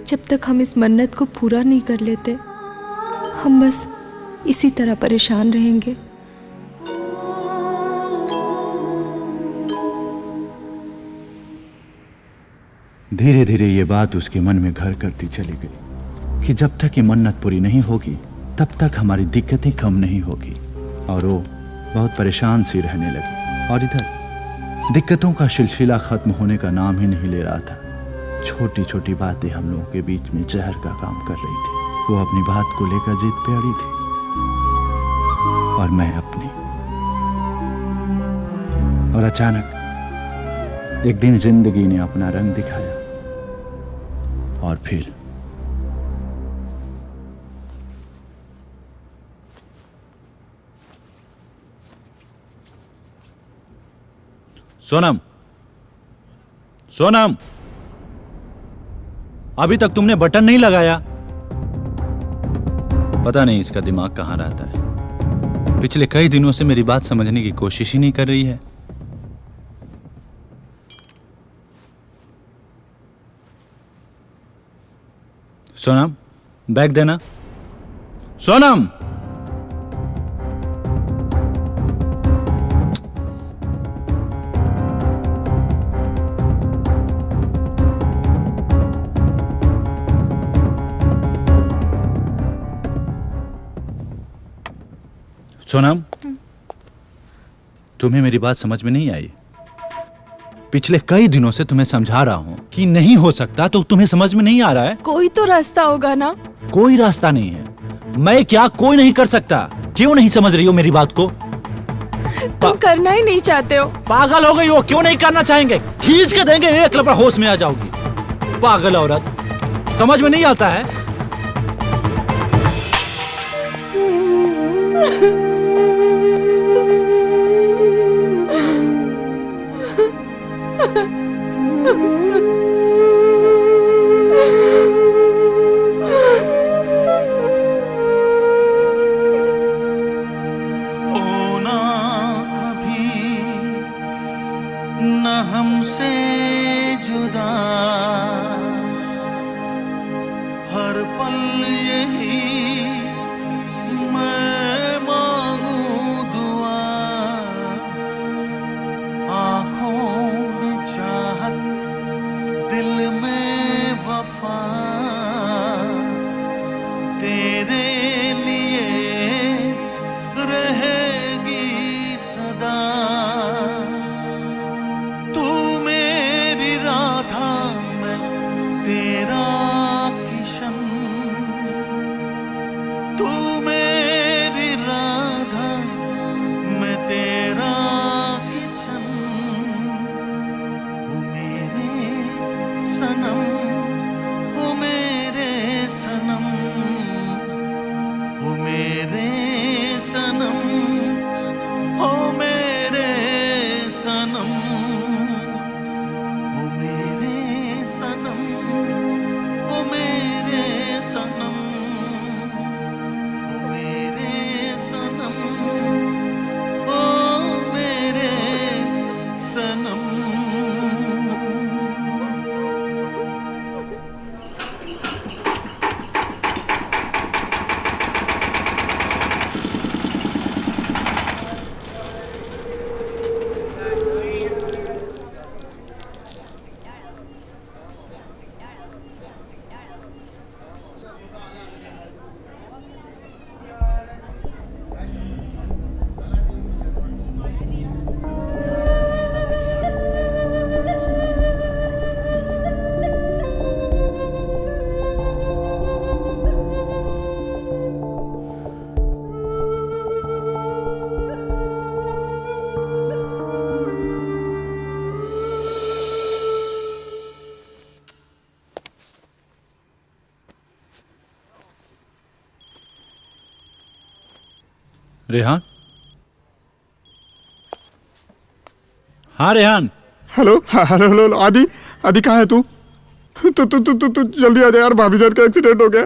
जब तक हम इस मन्नत को पूरा नहीं कर लेते, हम बस इसी तरह परेशान रहेंगे। धीरे धीरे ये बात उसके मन में घर करती चली गई कि जब तक ये मन्नत पूरी नहीं होगी तब तक हमारी दिक्कतें कम नहीं होगी। और वो बहुत परेशान सी रहने लगी। और इधर दिक्कतों का सिलसिला खत्म होने का नाम ही नहीं ले रहा था। छोटी छोटी बातें हम लोगों के बीच में जहर का काम कर रही थी। वो अपनी बात को लेकर जिद पे अड़ी थी और मैं अपनी। और अचानक एक दिन जिंदगी ने अपना रंग दिखाया और फिर सोनम, सोनम, अभी तक तुमने बटन नहीं लगाया। पता नहीं इसका दिमाग कहां रहता है। पिछले कई दिनों से मेरी बात समझने की कोशिश ही नहीं कर रही है। सोनम, बैग देना। सोनम, सोनम, तुम्हें मेरी बात समझ में नहीं आई। पिछले कई दिनों से तुम्हें समझा रहा हूं कि नहीं हो सकता, तो तुम्हें समझ में नहीं आ रहा है। कोई तो रास्ता होगा ना। कोई रास्ता नहीं है। मैं क्या कोई नहीं कर सकता? क्यों नहीं समझ रही हो मेरी बात को? तुम करना ही नहीं चाहते हो। पागल हो गई हो? क्यों नहीं करना चाहेंगे? खींच के देंगे, एक लपड़ा होश में आ जाओगी। पागल औरत, समझ में नहीं आता है? हमसे जुदा हर पल यही मैं मांगू दुआ। आँखों में चाहत, दिल में वफा, तेरे लिए रहेगी सदा। तेरा किशन, तू मेरी राधा, मैं तेरा किशन। ओ मेरे सनम, ओ मेरे सनम, ओ मेरे सनम, ओ मेरे सनम, ओ मेरे सनम, ओ मेरे सनम, ओ मेरे सनम, ओ मेरे सनम। रेहान? हाँ रेहान। हेलो हेलो हेलो आदि, आदि कहाँ है तू? तू जल्दी आ जा यार, भाभी जान का एक्सीडेंट हो गया।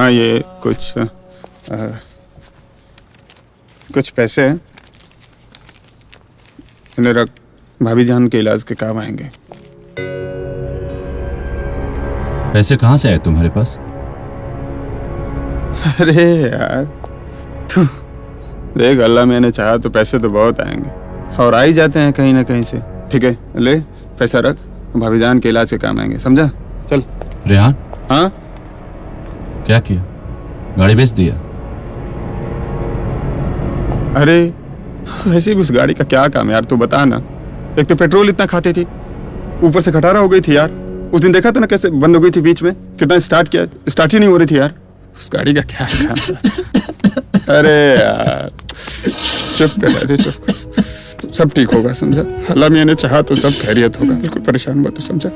हाँ ये कुछ पैसे हैं, इन्हें रख, भाभी जान के इलाज के काम आएंगे। पैसे कहाँ से आए तुम्हारे पास? अरे यार तू देख, अल्लाह मैंने चाहा तो पैसे तो बहुत आएंगे और आ ही जाते हैं कहीं ना कहीं से। ठीक है ले पैसा रख, भाभी जान के इलाज के काम आएंगे, समझा? चल। रेहान, हाँ क्या किया? गाड़ी बेच दिया? अरे वैसे भी उस गाड़ी का क्या काम यार, तू बता ना। एक तो पेट्रोल इतना खाती थी, ऊपर से खटारा हो गई थी यार। उस दिन देखा था ना कैसे बंद हो गई थी बीच में, कितना स्टार्ट किया, स्टार्ट ही नहीं हो रही थी यार। उस गाड़ी का क्या काम था? अरे यार चुप कर रहे थे, चुप कर, सब ठीक होगा समझा। अल्लाह मियां ने चाहा तो सब खैरियत होगा, बिल्कुल परेशान मत हो समझा।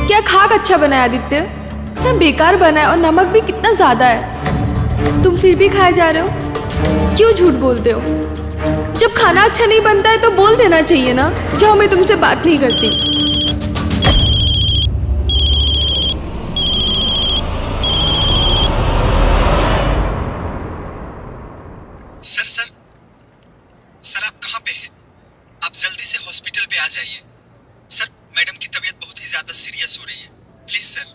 क्या खाक अच्छा बना है आदित्य? इतना बेकार बना है और नमक भी कितना ज्यादा है। तुम फिर भी खाए जा रहे हो, क्यों झूठ बोलते हो? जब खाना अच्छा नहीं बनता है तो बोल देना चाहिए ना। जाओ, मैं तुमसे बात नहीं करती। सर आप कहाँ पे हैं? आप जल्दी से हॉस्पिटल पे आ जाइए। सर मैडम की तबीयत बहुत ही ज्यादा सीरियस हो रही है, प्लीज सर।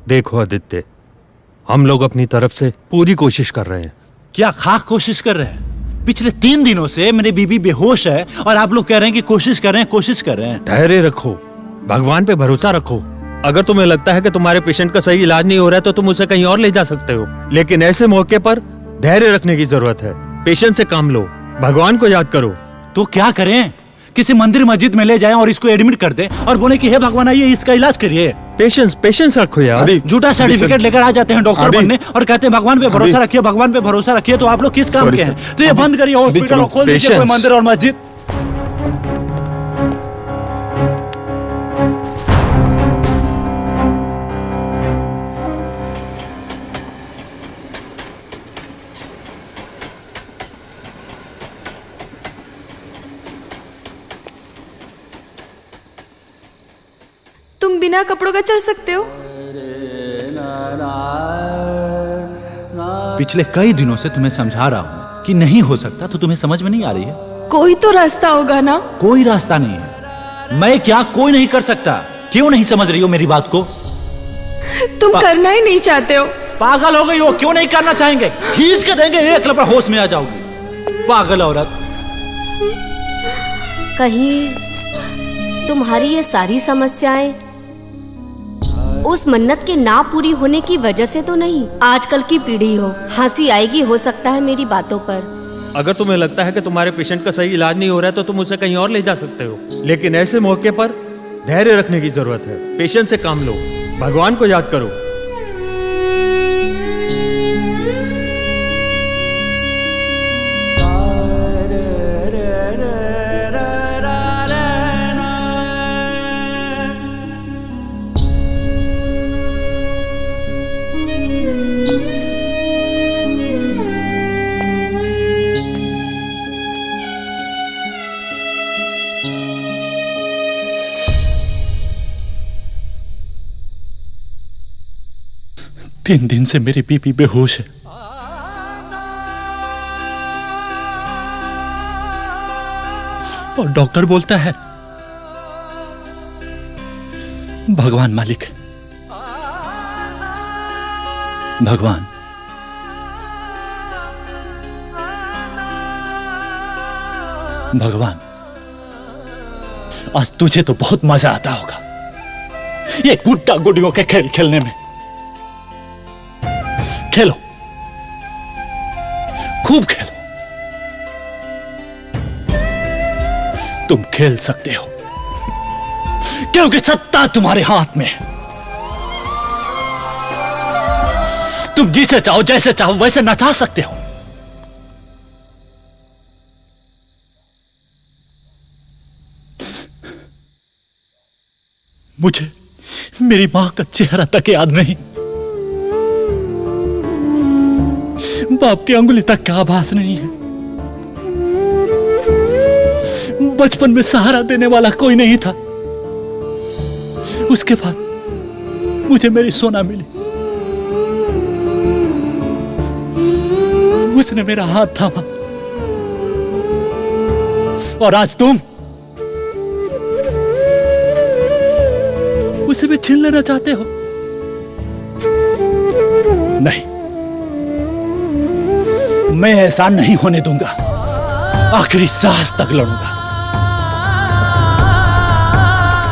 देखो आदित्य, हम लोग अपनी तरफ से पूरी कोशिश कर रहे हैं। क्या खाक कोशिश कर रहे हैं? पिछले 3 दिनों से मेरी बीबी बेहोश है और आप लोग कह रहे हैं कि कोशिश कर रहे हैं, कोशिश कर रहे हैं। धैर्य रखो, भगवान पे भरोसा रखो। अगर तुम्हें लगता है कि तुम्हारे पेशेंट का सही इलाज नहीं हो रहा है तो तुम उसे कहीं और ले जा सकते हो, लेकिन ऐसे मौके पर धैर्य रखने की जरूरत है। पेशेंट से काम लो, भगवान को याद करो। तो क्या करें? किसी मंदिर मस्जिद में ले जाएं और इसको एडमिट कर दें और बोले कि हे भगवान आइए इसका इलाज करिए। पेशेंस रखो यार। झूठा सर्टिफिकेट लेकर आ जाते हैं डॉक्टर बनने और कहते हैं भगवान पे भरोसा रखिए, भगवान पे भरोसा रखिए। तो आप लोग किस काम के हैं? तो ये बंद करिए हॉस्पिटल और खोल दीजिए कोई मंदिर और मस्जिद। तुम बिना कपड़ों का चल सकते हो? पिछले कई दिनों से तुम्हें समझा रहा हूँ कि नहीं हो सकता, तो तुम्हें समझ में नहीं आ रही है? कोई तो रास्ता होगा ना। कोई रास्ता नहीं है। मैं क्या कोई नहीं कर सकता? क्यों नहीं समझ रही हो मेरी बात को? तुम करना ही नहीं चाहते हो। पागल हो गई हो? क्यों नहीं करना चाहेंगे? खींच के देंगे, एक लपड़ा होश में आ जाओगी। पागल औरत। कहीं तुम्हारी ये सारी समस्याएं उस मन्नत के ना पूरी होने की वजह से तो नहीं? आजकल की पीढ़ी हो, हंसी आएगी हो सकता है मेरी बातों पर। अगर तुम्हें लगता है कि तुम्हारे पेशेंट का सही इलाज नहीं हो रहा है तो तुम उसे कहीं और ले जा सकते हो, लेकिन ऐसे मौके पर धैर्य रखने की जरूरत है। पेशेंट से काम लो, भगवान को याद करो। तीन दिन से मेरी बीबी बेहोश है। और डॉक्टर बोलता है भगवान मालिक है। भगवान भगवान, आज तुझे तो बहुत मजा आता होगा ये गुड्डा गुडियों के खेल खेलने में। खेलो खूब खेलो। तुम खेल सकते हो क्योंकि सत्ता तुम्हारे हाथ में है। तुम जिसे चाहो जैसे चाहो वैसे नचा सकते हो। मुझे मेरी मां का चेहरा तक याद नहीं, बाप की अंगुली तक का आभास नहीं है। बचपन में सहारा देने वाला कोई नहीं था। उसके बाद मुझे मेरी सोना मिली, उसने मेरा हाथ थामा, और आज तुम उसे भी छीन लेना चाहते हो। नहीं, मैं ऐसा नहीं होने दूंगा। आखिरी सांस तक लड़ूंगा।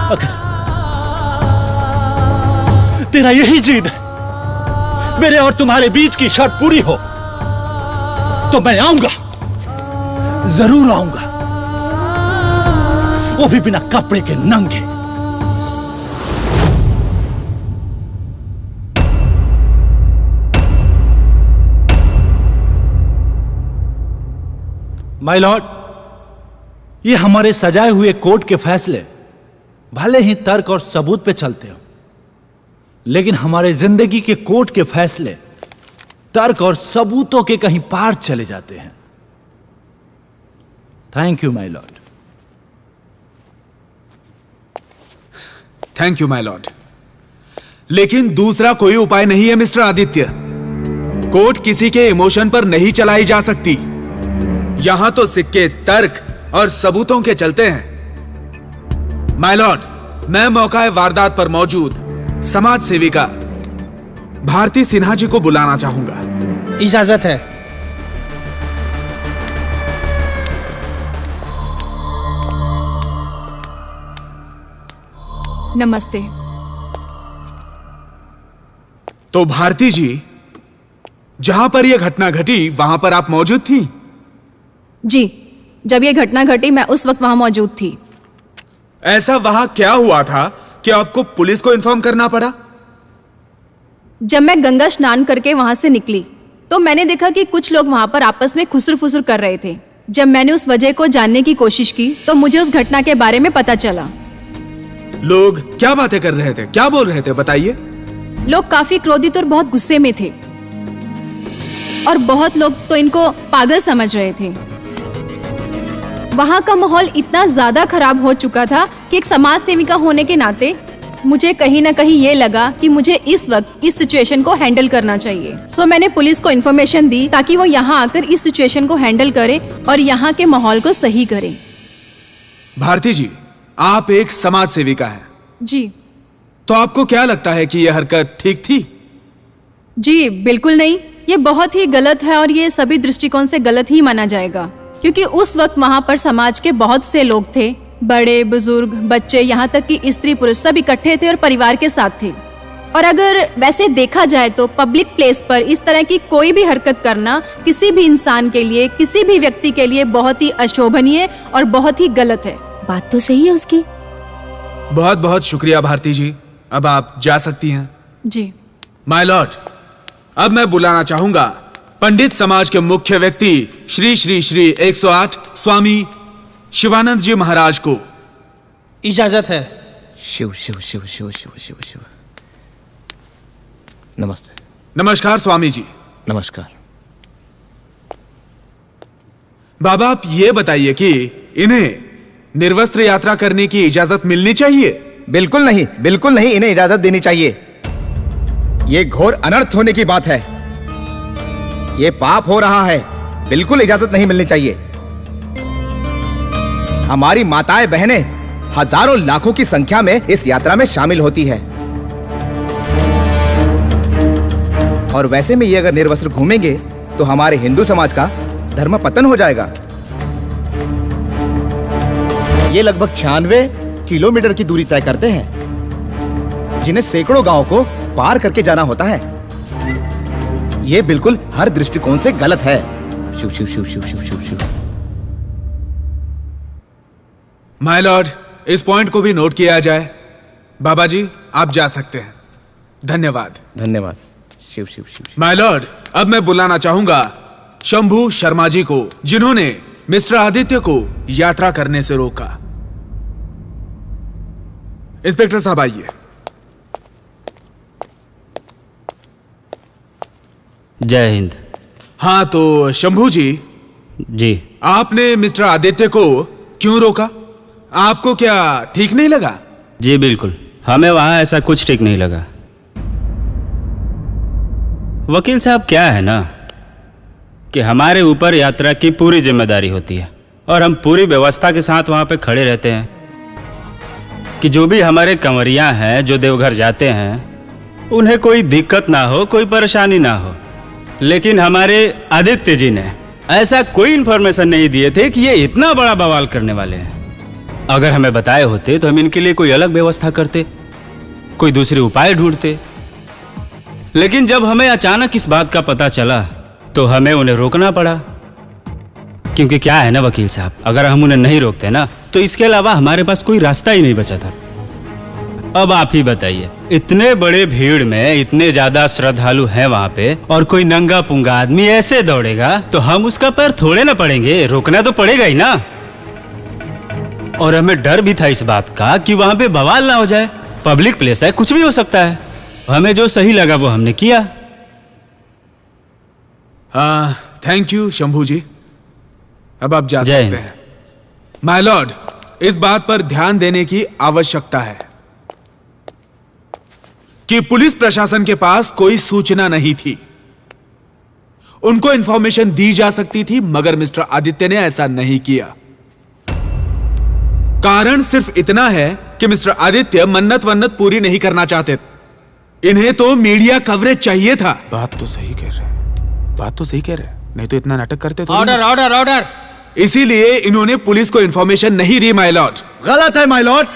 अगर तेरा यही जिद है मेरे और तुम्हारे बीच की शर्त पूरी हो तो मैं आऊंगा, जरूर आऊंगा, वो भी बिना कपड़े के नंगे। माय लॉर्ड, ये हमारे सजाए हुए कोर्ट के फैसले भले ही तर्क और सबूत पे चलते हो, लेकिन हमारे जिंदगी के कोर्ट के फैसले तर्क और सबूतों के कहीं पार चले जाते हैं। Thank you my Lord. Thank you my Lord. लेकिन दूसरा कोई उपाय नहीं है मिस्टर आदित्य। कोर्ट किसी के इमोशन पर नहीं चलाई जा सकती। यहां तो सिक्के तर्क और सबूतों के चलते हैं। माय लॉर्ड, मैं मौका वारदात पर मौजूद समाज सेविका भारती सिन्हा जी को बुलाना चाहूंगा। इजाजत है। नमस्ते। तो भारती जी, जहां पर यह घटना घटी वहां पर आप मौजूद थी? जी, जब ये घटना घटी मैं उस वक्त वहां मौजूद थी। ऐसा वहां क्या हुआ था कि आपको पुलिस को इन्फॉर्म करना पड़ा? जब मैं गंगा स्नान करके वहां से निकली तो मैंने देखा कि कुछ लोग वहां पर आपस में खुसर फुसर कर रहे थे। जब मैंने उस वजह को जानने की कोशिश की तो मुझे उस घटना के बारे में पता चला। लोग क्या बातें कर रहे थे, क्या बोल रहे थे, बताइए। लोग काफी क्रोधित और बहुत गुस्से में थे और बहुत लोग तो इनको पागल समझ रहे थे। वहां का माहौल इतना ज्यादा खराब हो चुका था कि एक समाज सेविका होने के नाते मुझे कहीं ना कहीं ये लगा कि मुझे इस वक्त इस सिचुएशन को हैंडल करना चाहिए। सो मैंने पुलिस को इन्फॉर्मेशन दी ताकि वो यहाँ आकर इस सिचुएशन को हैंडल करे और यहाँ के माहौल को सही करे। भारती जी, आप एक समाज सेविका हैं। जी। तो आपको क्या लगता है कि यह हरकत ठीक थी? जी बिल्कुल नहीं, ये बहुत ही गलत है और ये सभी दृष्टिकोण से गलत ही माना जाएगा, क्योंकि उस वक्त वहाँ पर समाज के बहुत से लोग थे, बड़े बुजुर्ग बच्चे, यहाँ तक कि स्त्री पुरुष सब इकट्ठे थे और परिवार के साथ थे। और अगर वैसे देखा जाए तो पब्लिक प्लेस पर इस तरह की कोई भी हरकत करना किसी भी इंसान के लिए, किसी भी व्यक्ति के लिए बहुत ही अशोभनीय और बहुत ही गलत है। बात तो सही है उसकी। बहुत बहुत शुक्रिया भारती जी, अब आप जा सकती हैं। जी। माय लॉर्ड, अब मैं बुलाना चाहूंगा पंडित समाज के मुख्य व्यक्ति श्री श्री श्री 108 स्वामी शिवानंद जी महाराज को। इजाजत है। शिव शिव शिव शिव शिव शिव शिव। नमस्ते। नमस्कार स्वामी जी। नमस्कार। बाबा, आप ये बताइए कि इन्हें निर्वस्त्र यात्रा करने की इजाजत मिलनी चाहिए? बिल्कुल नहीं, बिल्कुल नहीं, इन्हें इजाजत देनी चाहिए। ये घोर अनर्थ होने की बात है, ये पाप हो रहा है, बिल्कुल इजाजत नहीं मिलनी चाहिए। हमारी माताएं बहनें हजारों लाखों की संख्या में इस यात्रा में शामिल होती है, और वैसे में ये अगर निर्वस्त्र घूमेंगे तो हमारे हिंदू समाज का धर्म पतन हो जाएगा। ये लगभग 96 किलोमीटर की दूरी तय करते हैं, जिन्हें सैकड़ों गांवों को पार करके जाना होता है। ये बिल्कुल हर दृष्टिकोण से गलत है। शिव शिव शिव शिव शिव शिव शिव। माय लॉर्ड, इस पॉइंट को भी नोट किया जाए। बाबा जी, आप जा सकते हैं। धन्यवाद। धन्यवाद। शिव शिव शिव शिव। माय लॉर्ड, अब मैं बुलाना चाहूंगा शंभू शर्मा जी को, जिन्होंने मिस्टर आदित्य को यात्रा करने से रोका। इंस्पेक्टर साहब आइए। जय हिंद। हाँ तो शंभू जी, आपने मिस्टर आदित्य को क्यों रोका? आपको क्या ठीक नहीं लगा? जी बिल्कुल, हमें वहां ऐसा कुछ ठीक नहीं लगा। वकील साहब, क्या है ना कि हमारे ऊपर यात्रा की पूरी जिम्मेदारी होती है और हम पूरी व्यवस्था के साथ वहां पे खड़े रहते हैं कि जो भी हमारे कंवरियां हैं जो देवघर जाते हैं उन्हें कोई दिक्कत ना हो, कोई परेशानी ना हो। लेकिन हमारे आदित्य जी ने ऐसा कोई इन्फॉर्मेशन नहीं दिए थे कि ये इतना बड़ा बवाल करने वाले हैं। अगर हमें बताए होते तो हम इनके लिए कोई अलग व्यवस्था करते, कोई दूसरे उपाय ढूंढते। लेकिन जब हमें अचानक इस बात का पता चला तो हमें उन्हें रोकना पड़ा। क्योंकि क्या है ना वकील साहब, अगर हम उन्हें नहीं रोकते ना तो इसके अलावा हमारे पास कोई रास्ता ही नहीं बचा था। अब आप ही बताइए, इतने बड़े भीड़ में इतने ज्यादा श्रद्धालु हैं वहां पे और कोई नंगा पुंगा आदमी ऐसे दौड़ेगा तो हम उसका पैर थोड़े ना पड़ेंगे, रोकना तो पड़ेगा ही ना। और हमें डर भी था इस बात का कि वहां पे बवाल ना हो जाए, पब्लिक प्लेस है, कुछ भी हो सकता है। हमें जो सही लगा वो हमने किया। हाँ, थैंक यू शंभू जी। अब आप जा सकते हैं। माय लॉर्ड, इस बात पर ध्यान देने की आवश्यकता है कि पुलिस प्रशासन के पास कोई सूचना नहीं थी। उनको इंफॉर्मेशन दी जा सकती थी, मगर मिस्टर आदित्य ने ऐसा नहीं किया। कारण सिर्फ इतना है कि मिस्टर आदित्य मन्नत वन्नत पूरी नहीं करना चाहते। इन्हें तो मीडिया कवरेज चाहिए था। बात तो सही कह रहे हैं, बात तो सही कह रहे हैं, नहीं तो इतना नाटक करते तो। Order order order. इसीलिए इन्होंने पुलिस को इंफॉर्मेशन नहीं दी माय लॉर्ड। गलत है माय लॉर्ड।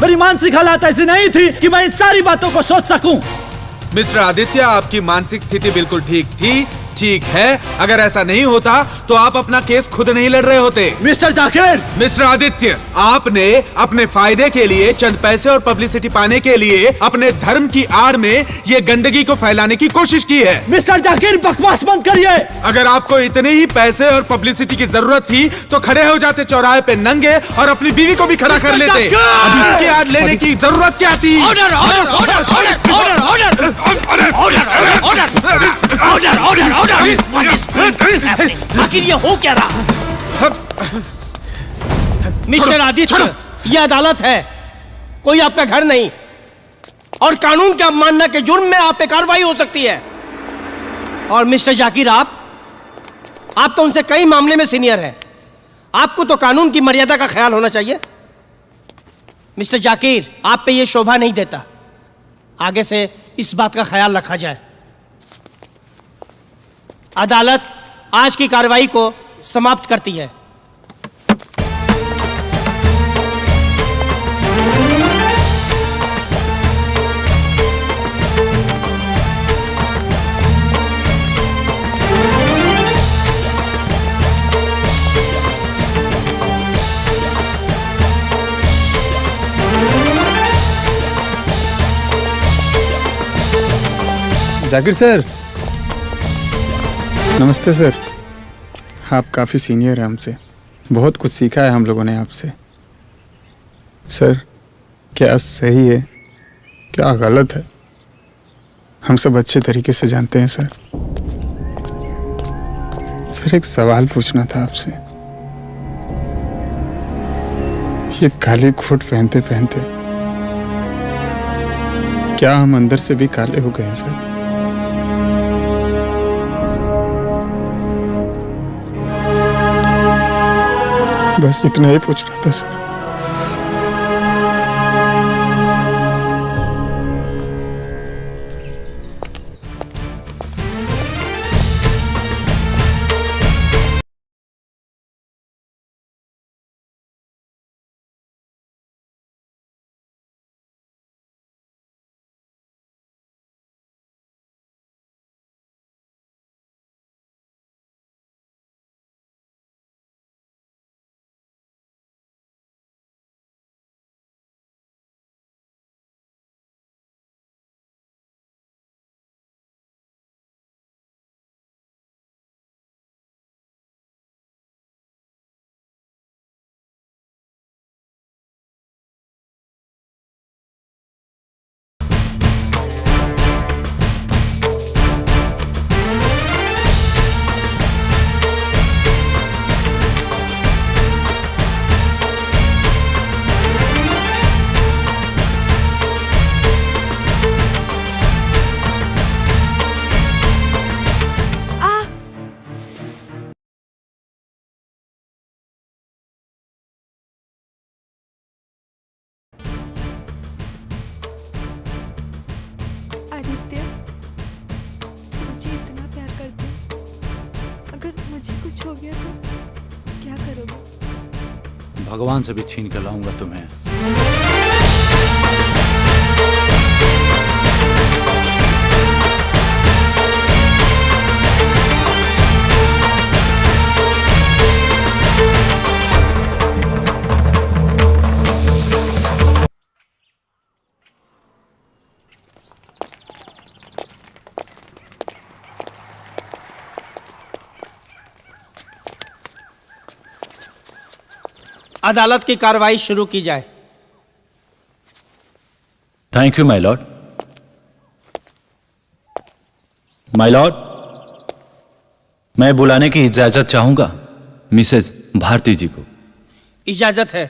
मेरी मानसिक हालत ऐसी नहीं थी कि मैं इन सारी बातों को सोच सकूं। मिस्टर आदित्य, आपकी मानसिक स्थिति बिल्कुल ठीक थी, ठीक है। अगर ऐसा नहीं होता तो आप अपना केस खुद नहीं लड़ रहे होते। मिस्टर जाकिर, मिस्टर आदित्य, आपने अपने फायदे के लिए, चंद पैसे और पब्लिसिटी पाने के लिए अपने धर्म की आड़ में ये गंदगी को फैलाने की कोशिश की है। मिस्टर जाकिर, बकवास बंद करिए। अगर आपको इतने ही पैसे और पब्लिसिटी की जरूरत थी तो खड़े हो जाते चौराहे पे नंगे और अपनी बीवी को भी खड़ा कर लेते। अभी इनकी आड़ लेने की जरूरत क्या थी? Order order order order order order order order order. आखिर ये हो क्या रहा? मिस्टर आदित्य, ये अदालत है, कोई आपका घर नहीं। और कानून की अवमानना के जुर्म में आप पे कार्रवाई हो सकती है। और मिस्टर जाकिर, आप तो उनसे कई मामले में सीनियर हैं। आपको तो कानून की मर्यादा का ख्याल होना चाहिए। मिस्टर जाकिर, आप पे ये शोभा नहीं देता। आगे से इस बात का ख्याल रखा जाए। अदालत आज की कार्रवाई को समाप्त करती है। जाकिर सर, नमस्ते सर। आप काफ़ी सीनियर हैं हमसे, बहुत कुछ सीखा है हम लोगों ने आपसे। सर, क्या सही है क्या गलत है हम सब अच्छे तरीके से जानते हैं सर। सर, एक सवाल पूछना था आपसे। ये काली कोट पहनते पहनते क्या हम अंदर से भी काले हो गए हैं सर? बस इतना ही पूछ रहा था सर। आदित्य, मुझे इतना प्यार करते हो, अगर मुझे कुछ हो गया तो क्या करोगे? भगवान से भी छीन कर लाऊंगा तुम्हें। अदालत की कार्रवाई शुरू की जाए। Thank you my Lord. My Lord, मैं बुलाने की इजाजत चाहूंगा मिसेस भारती जी को। इजाजत है।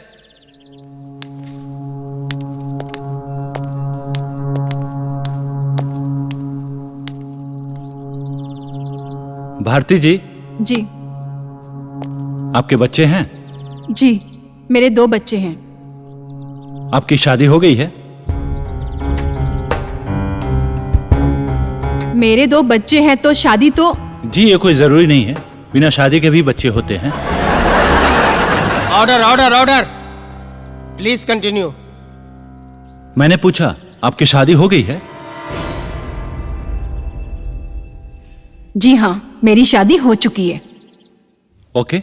भारती जी, जी आपके बच्चे हैं? जी, मेरे 2 बच्चे हैं। आपकी शादी हो गई है? मेरे 2 बच्चे हैं तो शादी तो। जी, ये कोई जरूरी नहीं है, बिना शादी के भी बच्चे होते हैं। Order order order, please continue. मैंने पूछा आपकी शादी हो गई है? जी हाँ, मेरी शादी हो चुकी है। ओके।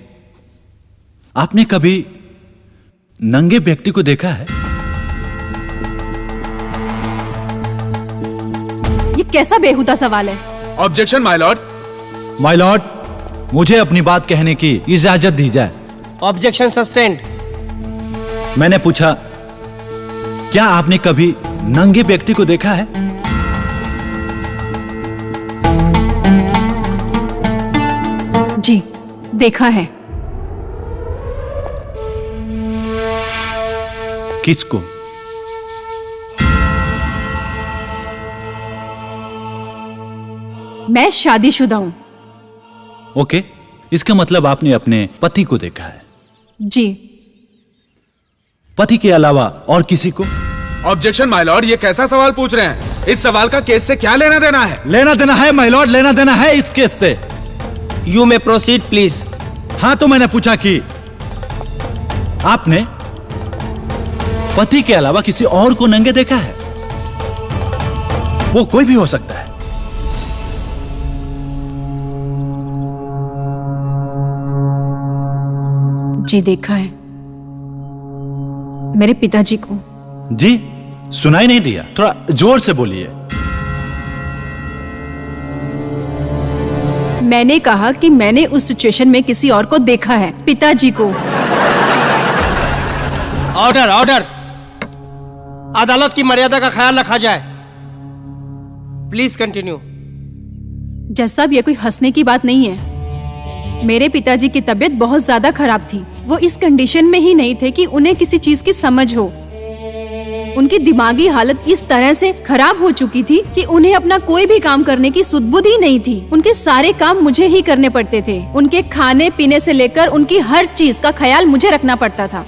आपने कभी नंगे व्यक्ति को देखा है? ये कैसा बेहुदा सवाल है? Objection my Lord. My Lord, मुझे अपनी बात कहने की इजाजत दी जाए। Objection sustained. मैंने पूछा क्या आपने कभी नंगे व्यक्ति को देखा है? जी, देखा है। किसको? मैं शादीशुदा हूं। ओके, इसका मतलब आपने अपने पति को देखा है। जी। पति के अलावा और किसी को? ऑब्जेक्शन माय लॉर्ड, ये कैसा सवाल पूछ रहे हैं? इस सवाल का केस से क्या लेना देना है? लेना देना है माय लॉर्ड, लेना देना है इस केस से। You may proceed please. हाँ, तो मैंने पूछा कि आपने पति के अलावा किसी और को नंगे देखा है? वो कोई भी हो सकता है। जी, देखा है। मेरे पिताजी को। जी, सुनाई नहीं दिया, थोड़ा जोर से बोलिए। मैंने कहा कि मैंने उस सिचुएशन में किसी और को देखा है, पिताजी को। ऑर्डर ऑर्डर, अदालत की मर्यादा का ख्याल रखा जाए। Please continue. जज साहब, ये कोई हंसने की बात नहीं है। मेरे पिताजी की तबीयत बहुत ज्यादा खराब थी। वो इस कंडीशन में ही नहीं थे कि उन्हें किसी चीज की समझ हो। उनकी दिमागी हालत इस तरह से खराब हो चुकी थी कि उन्हें अपना कोई भी काम करने की सुध-बुध ही नहीं थी। उनके सारे काम मुझे ही करने पड़ते थे। उनके खाने पीने से लेकर उनकी हर चीज का ख्याल मुझे रखना पड़ता था।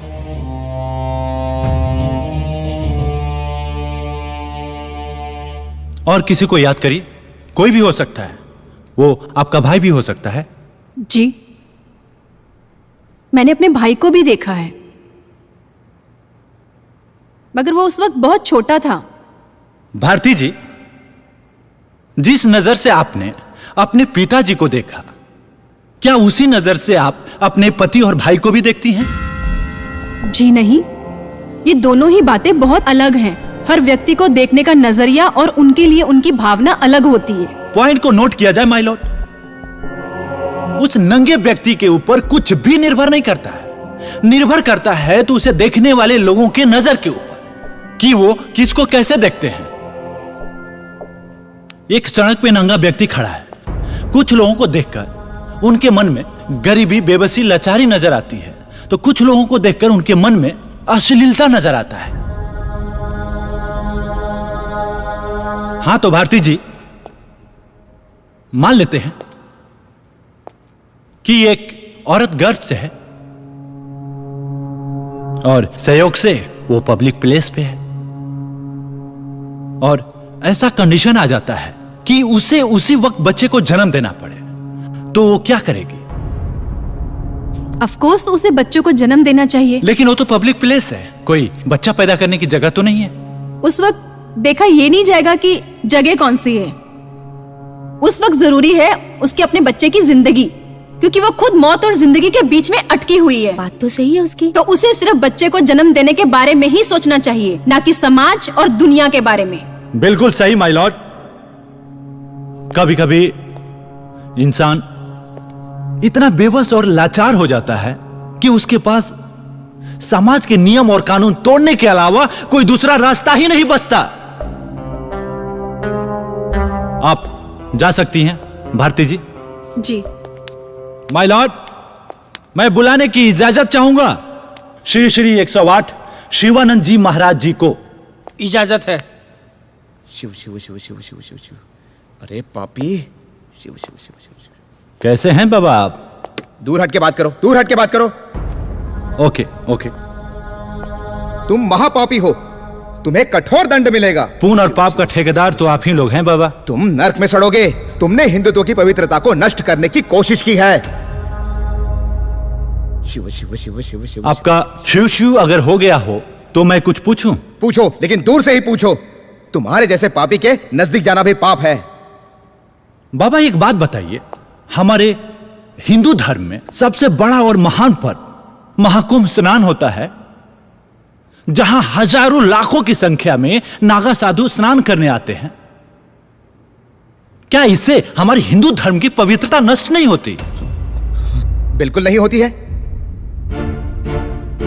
और किसी को याद करिए, कोई भी हो सकता है। वो आपका भाई भी हो सकता है। जी, मैंने अपने भाई को भी देखा है, मगर वो उस वक्त बहुत छोटा था। भारती जी, जिस नजर से आपने अपने पिताजी को देखा, क्या उसी नजर से आप अपने पति और भाई को भी देखती हैं? जी नहीं, ये दोनों ही बातें बहुत अलग हैं। हर व्यक्ति को देखने का नजरिया और उनके लिए उनकी भावना अलग होती है। पॉइंट को नोट किया जाए माय लॉर्ड। उस नंगे व्यक्ति के ऊपर कुछ भी निर्भर नहीं करता है। निर्भर करता है तो उसे देखने वाले लोगों के नजर के ऊपर कि वो किसको कैसे देखते हैं। एक सड़क पे नंगा व्यक्ति खड़ा है। कुछ लोगों को देखकर उनके मन में गरीबी, बेबसी, लाचारी नजर आती है, तो कुछ लोगों को देखकर उनके मन में अश्लीलता नजर आता है। हाँ, तो भारती जी, मान लेते हैं कि एक औरत गर्भ से है और संयोग से वो पब्लिक प्लेस पे है और ऐसा कंडीशन आ जाता है कि उसे उसी वक्त बच्चे को जन्म देना पड़े, तो वो क्या करेगी? ऑफ कोर्स उसे बच्चों को जन्म देना चाहिए। लेकिन वो तो पब्लिक प्लेस है, कोई बच्चा पैदा करने की जगह तो नहीं है। उस वक्त देखा ये नहीं जाएगा कि जगह कौन सी है। उस वक्त जरूरी है उसके अपने बच्चे की जिंदगी, क्योंकि वो खुद मौत और जिंदगी के बीच में अटकी हुई है। बात तो सही है उसकी। तो उसे सिर्फ बच्चे को जन्म देने के बारे में ही सोचना चाहिए, ना कि समाज और दुनिया के बारे में। बिल्कुल सही माय लॉर्ड। कभी कभी इंसान इतना बेबस और लाचार हो जाता है कि उसके पास समाज के नियम और कानून तोड़ने के अलावा कोई दूसरा रास्ता ही नहीं बचता। आप जा सकती हैं भारती जी। जी माय लॉर्ड, मैं बुलाने की इजाजत चाहूंगा श्री श्री 108 शिवानंद जी महाराज जी को। इजाजत है। शिव शिव शिव शिव शिव शिव शिव। अरे पापी, शिव शिव शिव शिव शिव। कैसे हैं बाबा आप? दूर हट के बात करो, दूर हट के बात करो। Okay okay. तुम महापापी हो, तुम्हें कठोर दंड मिलेगा। पुण्य और पाप का ठेकेदार तो आप ही लोग हैं बाबा। तुम नर्क में सड़ोगे। तुमने हिंदुत्व की पवित्रता को नष्ट करने की कोशिश की है। शिव शिव शिव शिव शिव। आपका शिव शिव अगर हो गया हो तो मैं कुछ पूछूं? पूछो, लेकिन दूर से ही पूछो। तुम्हारे जैसे पापी के नजदीक जाना भी पाप है। बाबा एक बात बताइए, हमारे हिंदू धर्म में सबसे बड़ा और महान पर्व महाकुंभ स्नान होता है, जहां हजारों लाखों की संख्या में नागा साधु स्नान करने आते हैं। क्या इससे हमारे हिंदू धर्म की पवित्रता नष्ट नहीं होती? बिल्कुल नहीं होती है।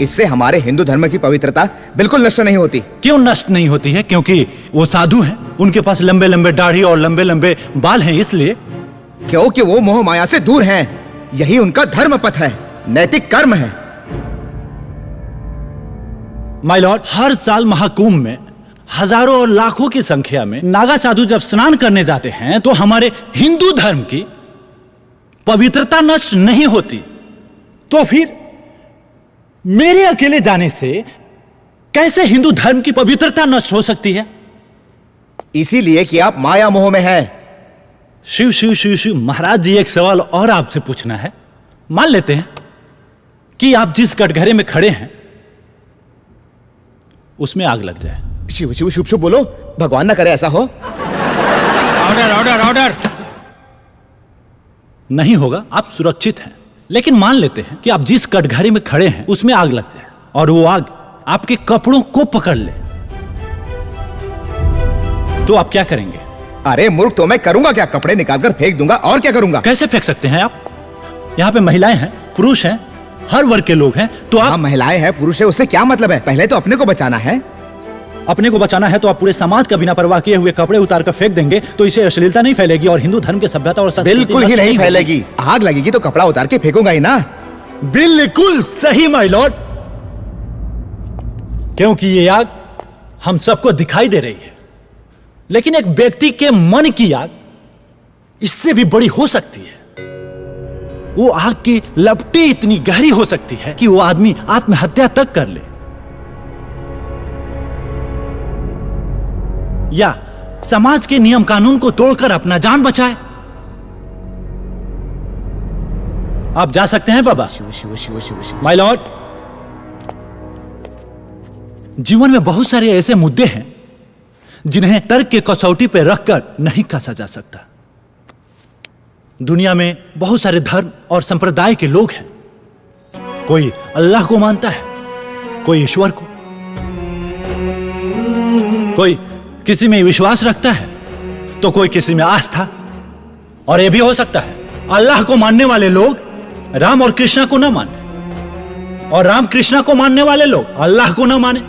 इससे हमारे हिंदू धर्म की पवित्रता बिल्कुल नष्ट नहीं होती। क्यों नष्ट नहीं होती है? क्योंकि वो साधु हैं, उनके पास लंबे लंबे दाढ़ी और लंबे लंबे बाल हैं, इसलिए। क्योंकि वो मोह माया से दूर हैं। यही उनका धर्म पथ है, नैतिक कर्म है। माय लॉर्ड, हर साल महाकुंभ में हजारों और लाखों की संख्या में नागा साधु जब स्नान करने जाते हैं तो हमारे हिंदू धर्म की पवित्रता नष्ट नहीं होती। तो फिर मेरे अकेले जाने से कैसे हिंदू धर्म की पवित्रता नष्ट हो सकती है? इसीलिए कि आप माया मोह में हैं। शिव शिव शिव शिव। महाराज जी, एक सवाल और आपसे पूछना है। मान लेते हैं कि आप जिस कटघरे में खड़े हैं उसमें आग लग जाए। शिव शिव शुभ शुभ बोलो, भगवान ना करे ऐसा हो। Order order order. नहीं होगा, आप सुरक्षित हैं। लेकिन मान लेते हैं कि आप जिस कटघरे में खड़े हैं उसमें आग लग जाए और वो आग आपके कपड़ों को पकड़ ले, तो आप क्या करेंगे? अरे मूर्ख, तो मैं करूंगा क्या? कपड़े निकालकर फेंक दूंगा। और क्या करूंगा? कैसे फेंक सकते हैं आप? यहाँ पे महिलाएं हैं, पुरुष हैं, हर वर्ग के लोग हैं। तो आप महिलाएं हैं, पुरुष है, उससे क्या मतलब है? पहले तो अपने को बचाना है। अपने को बचाना है तो आप पूरे समाज का बिना परवाह किए हुए कपड़े उतार कर फेंक देंगे तो इसे अश्लीलता नहीं फैलेगी और हिंदू धर्म की सभ्यता और संस्कृति बिल्कुल ही नहीं फैलेगी। आग लगेगी तो कपड़ा उतार के फेंकूंगा ही ना। बिल्कुल सही माय लॉर्ड, क्योंकि ये आग हम सबको दिखाई दे रही है, लेकिन एक व्यक्ति के मन की आग इससे भी बड़ी हो सकती है। वो आग की लपटें इतनी गहरी हो सकती है कि वो आदमी आत्महत्या तक कर ले या समाज के नियम कानून को तोड़कर अपना जान बचाए। आप जा सकते हैं बाबा। शिव शिव शिव शिव शिव। माय लॉर्ड, जीवन में बहुत सारे ऐसे मुद्दे हैं जिन्हें तर्क के कसौटी पर रखकर नहीं कसा जा सकता। दुनिया में बहुत सारे धर्म और संप्रदाय के लोग हैं। कोई अल्लाह को मानता है, कोई ईश्वर को, कोई किसी में विश्वास रखता है तो कोई किसी में आस्था। और यह भी हो सकता है अल्लाह को मानने वाले लोग राम और कृष्णा को न माने और राम कृष्णा को मानने वाले लोग अल्लाह को न माने।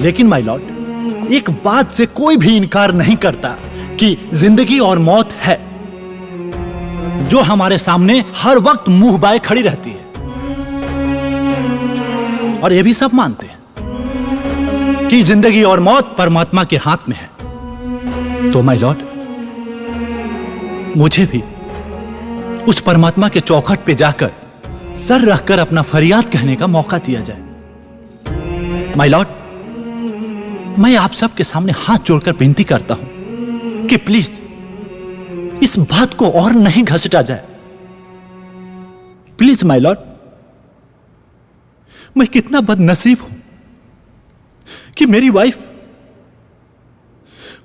लेकिन माय लॉर्ड, एक बात से कोई भी इनकार नहीं करता कि जिंदगी और मौत है जो हमारे सामने हर वक्त मुंह बाए खड़ी रहती है। और यह भी सब मानते हैं कि जिंदगी और मौत परमात्मा के हाथ में है। तो माय लॉर्ड, मुझे भी उस परमात्मा के चौखट पे जाकर सर रखकर अपना फरियाद कहने का मौका दिया जाए। माय लॉर्ड, मैं आप सबके सामने हाथ जोड़कर विनती करता हूं कि प्लीज इस बात को और नहीं घसीटा जाए। प्लीज माय लॉर्ड, मैं कितना बदनसीब हूं कि मेरी वाइफ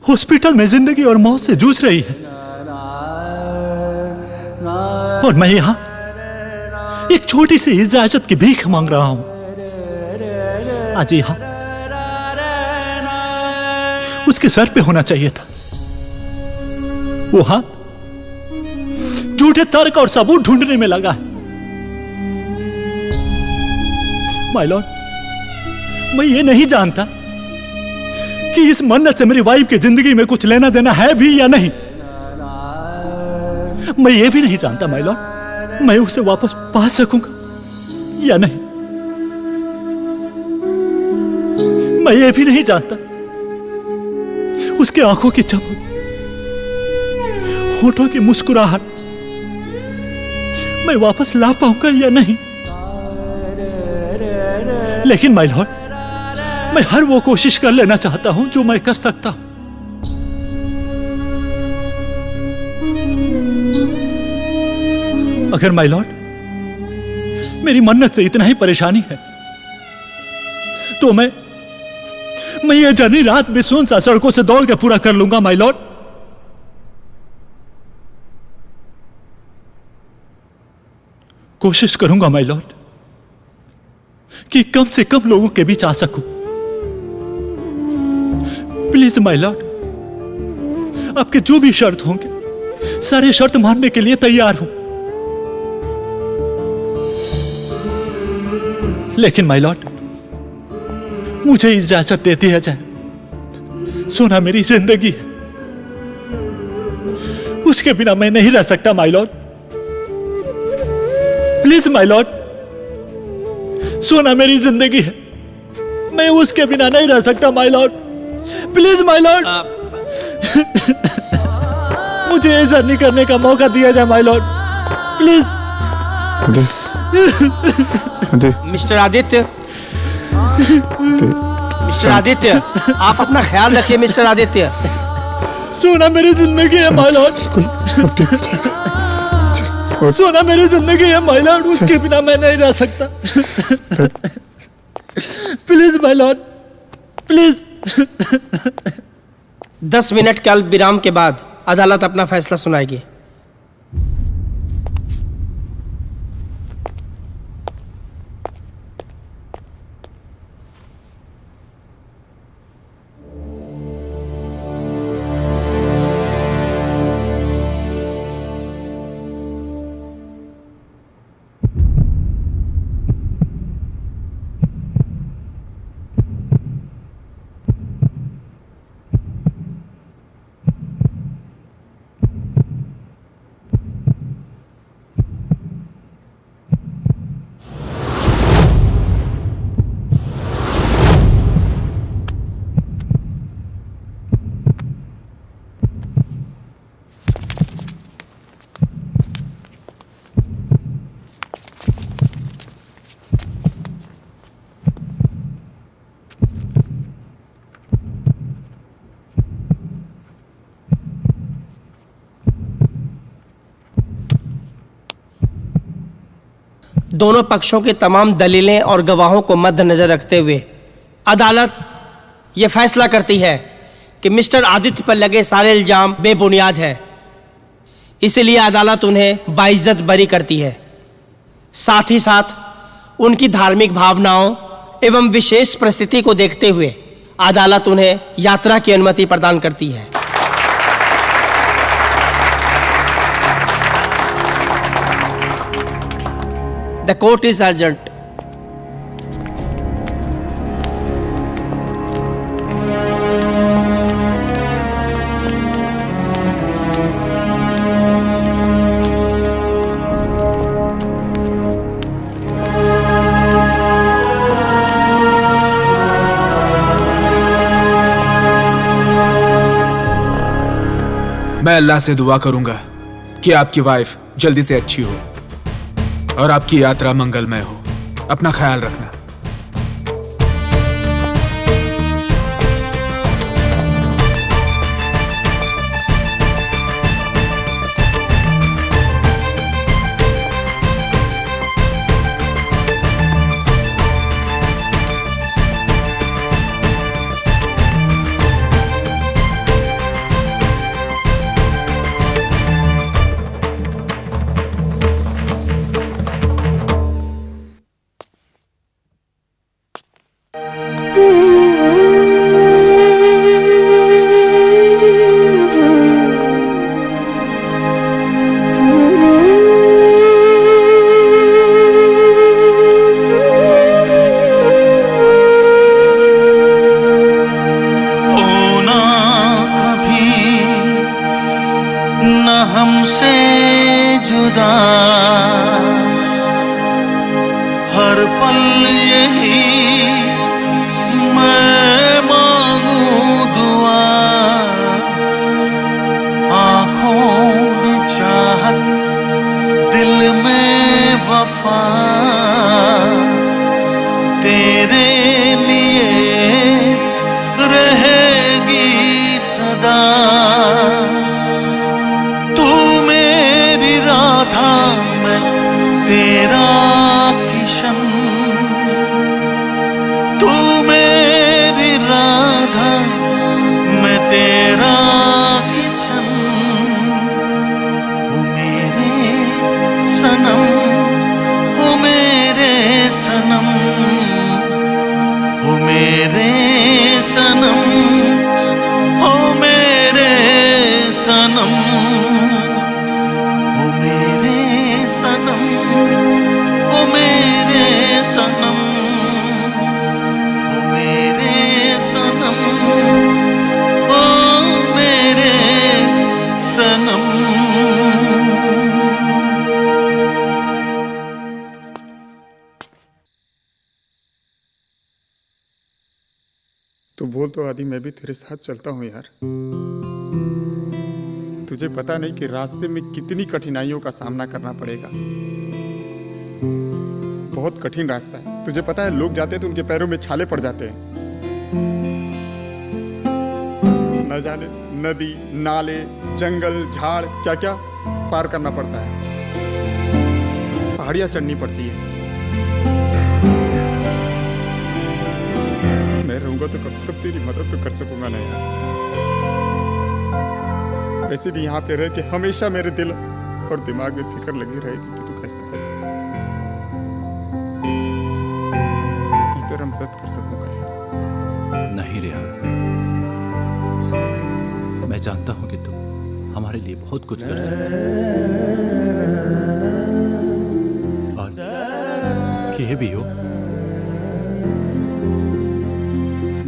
हॉस्पिटल में जिंदगी और मौत से जूझ रही है और मैं यहां एक छोटी सी इजाजत की भीख मांग रहा हूं। आज यहां उसके सर पे होना चाहिए था। वो हाथ झूठे तर्क और सबूत ढूंढने में लगा है। माय लॉर्ड, मैं ये नहीं जानता कि इस मन्नत से मेरी वाइफ की जिंदगी में कुछ लेना देना है भी या नहीं। मैं ये भी नहीं जानता माय लॉर्ड, मैं उसे वापस पा सकूंगा या नहीं। मैं ये भी नहीं जानता उसके आंखों की चमक, होठों की मुस्कुराहट मैं वापस ला पाऊंगा या नहीं। लेकिन माय लॉर्ड, मैं हर वो कोशिश कर लेना चाहता हूं जो मैं कर सकता हूं। अगर माय लॉर्ड मेरी मन्नत से इतना ही परेशानी है तो मैं ये जर्नी रात में सुनसान सड़कों से दौड़ के पूरा कर लूंगा माय लॉर्ड। कोशिश करूंगा माय लॉर्ड कि कम से कम लोगों के बीच आ सकूं। प्लीज माय लॉर्ड, आपके जो भी शर्त होंगे सारे शर्त मानने के लिए तैयार हूं। लेकिन माय लॉर्ड, मुझे इजाजत दे दिया जाए। सोना मेरी जिंदगी है, उसके बिना मैं नहीं रह सकता my Lord. Please my Lord, सोना मेरी जिंदगी है, मैं उसके बिना नहीं रह सकता my Lord. Please my Lord, मुझे ये जर्नी करने का मौका दिया जाए my Lord, please. Mister Aditya, mister Aditya, आप अपना ख्याल रखिए मिस्टर आदित्य। सोना मेरी जिंदगी है माय लॉर्ड, सोना मेरी जिंदगी है माय लॉर्ड, उसके बिना मैं नहीं रह सकता। Please my Lord, please. 10 minute के अल्प विराम के बाद अदालत अपना फैसला सुनाएगी। दोनों पक्षों की तमाम दलीलें और गवाहों को मद्देनजर रखते हुए अदालत ये फैसला करती है कि मिस्टर आदित्य पर लगे सारे इल्जाम बेबुनियाद है। इसलिए अदालत उन्हें बाइज्जत बरी करती है। साथ ही साथ उनकी धार्मिक भावनाओं एवं विशेष परिस्थिति को देखते हुए अदालत उन्हें यात्रा की अनुमति प्रदान करती है। The court is adjourned. मैं अल्लाह से दुआ करूंगा कि आपकी वाइफ जल्दी से अच्छी हो और आपकी यात्रा मंगलमय हो। अपना ख्याल रखना। पल यही मैं मांगू दुआ, आंखों में चाहत दिल में वफा, तेरे लिए रहेगी सदा। तू मेरी राधा, मैं तेरा किशन, तू मेरी राधा, मैं तेरा किशन। ओ मेरे सनम, ओ मेरे सनम, ओ मेरे सनम, ओ मेरे सनम, ओ मेरे सनम, ओ मेरे सनम, ओ मेरे सनम, ओ मेरे सनम। तू बोल तो आदि, मैं भी तेरे साथ चलता हूँ यार। तुझे पता नहीं कि रास्ते में कितनी कठिनाइयों का सामना करना पड़ेगा। बहुत कठिन रास्ता है। तुझे पता है, लोग जाते हैं तो उनके पैरों में छाले पड़ जाते हैं। न जाने नदी, नाले, जंगल, झाड़ क्या क्या पार करना पड़ता है। पहाड़ियां चढ़नी पड़ती है। मैं रहूंगा तो कम से कम तेरी मदद तो कर सकूंगा ना यार। वैसे भी यहाँ पे रह के हमेशा मेरे दिल और दिमाग में फिक्र लगी रहेगी कि तू कैसा है। मैं तेरा मदद कर सकूंगा यार। नहीं रेहान, मैं जानता हूं कि तुम हमारे लिए बहुत कुछ कर सकते हो और किए भी हो,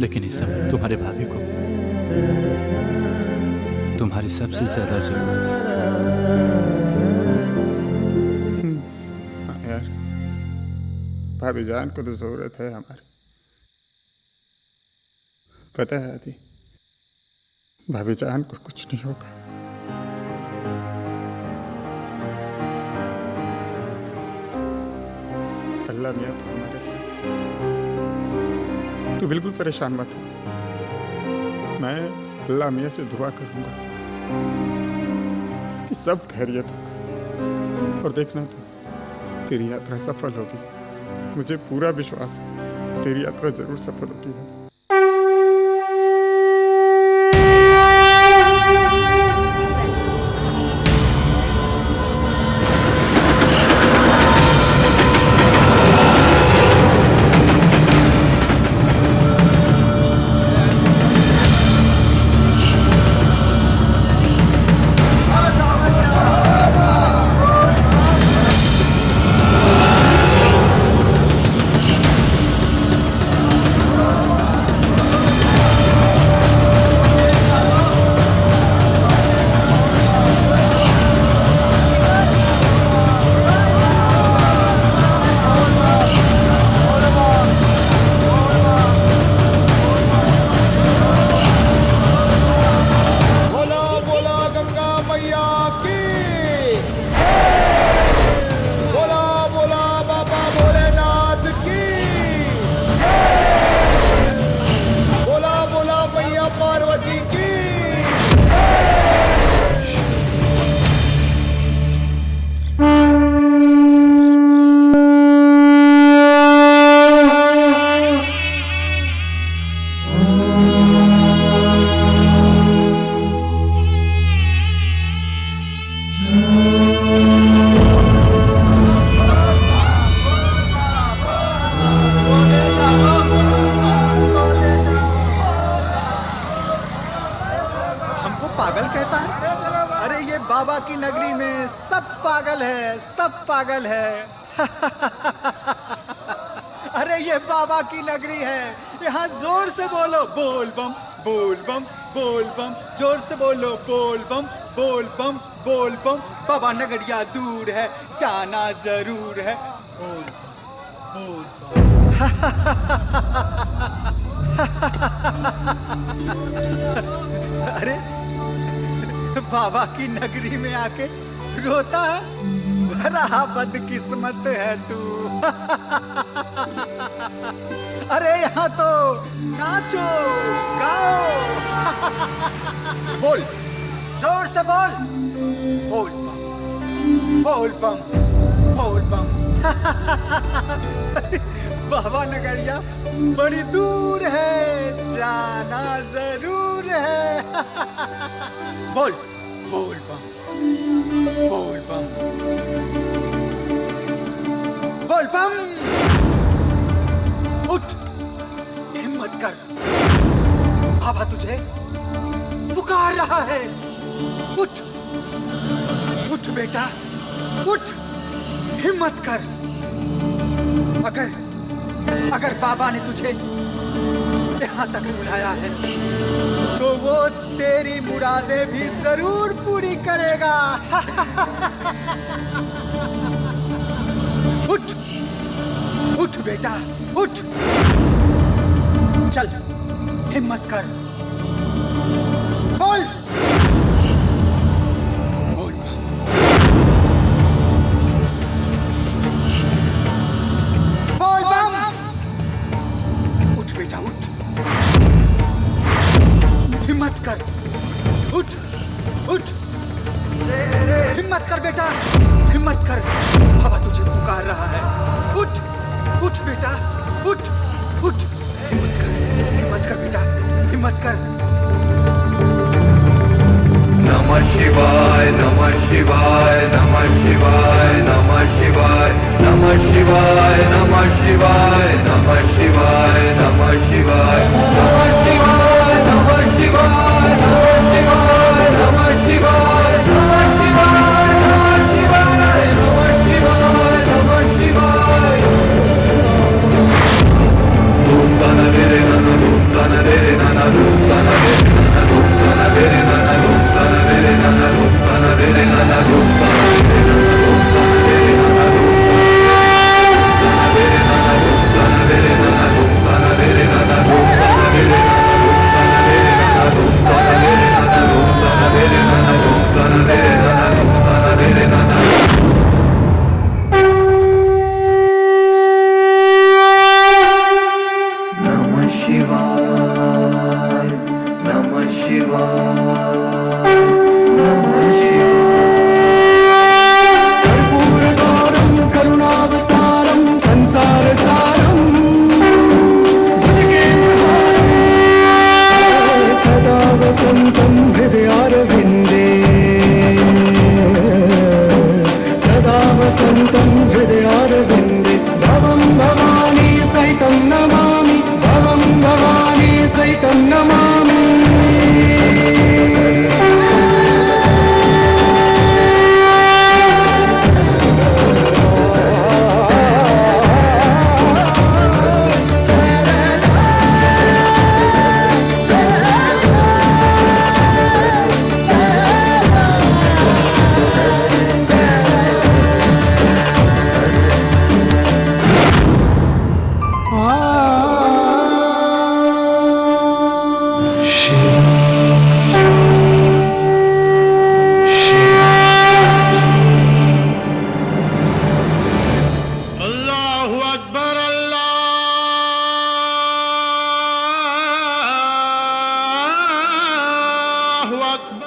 लेकिन इस समय तुम्हारे भाभी को तुम्हारी सबसे ज्यादा जरूरत है। यार, भाभी जान को तो जरूरत है हमारी। पता है आदि, भाभी जान को कुछ नहीं होगा। अल्लाह मियां तो हमारे साथ है। तू बिल्कुल परेशान मत हो। मैं अल्लाह मियां से दुआ करूंगा कि सब खैरियत होगा। और देखना तू, तेरी यात्रा सफल होगी। मुझे पूरा विश्वास है तेरी यात्रा जरूर सफल होगी। पागल कहता है? अरे ये बाबा की नगरी में सब पागल है, सब पागल है। अरे ये बाबा की नगरी है, यहाँ जोर से बोलो बोल बम बोल बम बोल बम, जोर से बोलो बोल बम बोल बम बोल बम। बाबा नगरिया दूर है, जाना जरूर है। बोल अरे बाबा की नगरी में आके रोता है, बड़ा बदकिस्मत है तू। अरे यहाँ तो नाचो गाओ, बोल जोर से बोल, बोल बम बोल बम बोल बम। बाबा नगरिया बड़ी दूर है, जाना जरूर है। बोल बोल बम बोल बम बोल बम। उठ, हिम्मत कर, बाबा तुझे पुकार रहा है। उठ उठ बेटा उठ, हिम्मत कर। अगर बाबा ने तुझे यहाँ तक बुलाया है तो वो तेरी मुरादें भी जरूर पूरी करेगा। उठ उठ बेटा उठ, चल हिम्मत कर, बोल बोल बोल बम। उठ बेटा उठ, हिम्मत कर, उठ उठ, हिम्मत कर बेटा हिम्मत कर, बाबा तुझे पुकार रहा है। उठ उठ बेटा उठ उठ, हिम्मत कर बेटा हिम्मत कर। नमः शिवाय नमः शिवाय नमः शिवाय नमः शिवाय नमः शिवाय नमः शिवाय नमः शिवाय नमः शिवाय नमः शिवाय नमः शिवाय नमः शिवाय नमः शिवाय नमः शिवाय नमः शिवाय नमः शिवाय नमः शिवाय। धूम तना रे नना धूम तना रे नना धूम तना रे नना धूम तना रे नना धूम तना रे नना धूम तना रे नना धूम तना रे नना धूम तना रे नना धूम तना रे नना धूम तना रे नना धूम तना रे नना धूम तना रे नना धूम तना रे नना धूम तना रे नना धूम तना रे नना धूम तना रे नना। नमः शिवाय नमः शिवाय नमः शिवाय। कर्पूरगौरं करुणावतारं संसारसारं भुजगेन्द्रहारं सदा वसन्तं हृदयारविन्दे सदा वसन्तं हृदयारविन्दे। भवं भवानी सहितं नमामि, भवं भवानी सहितं नमामि।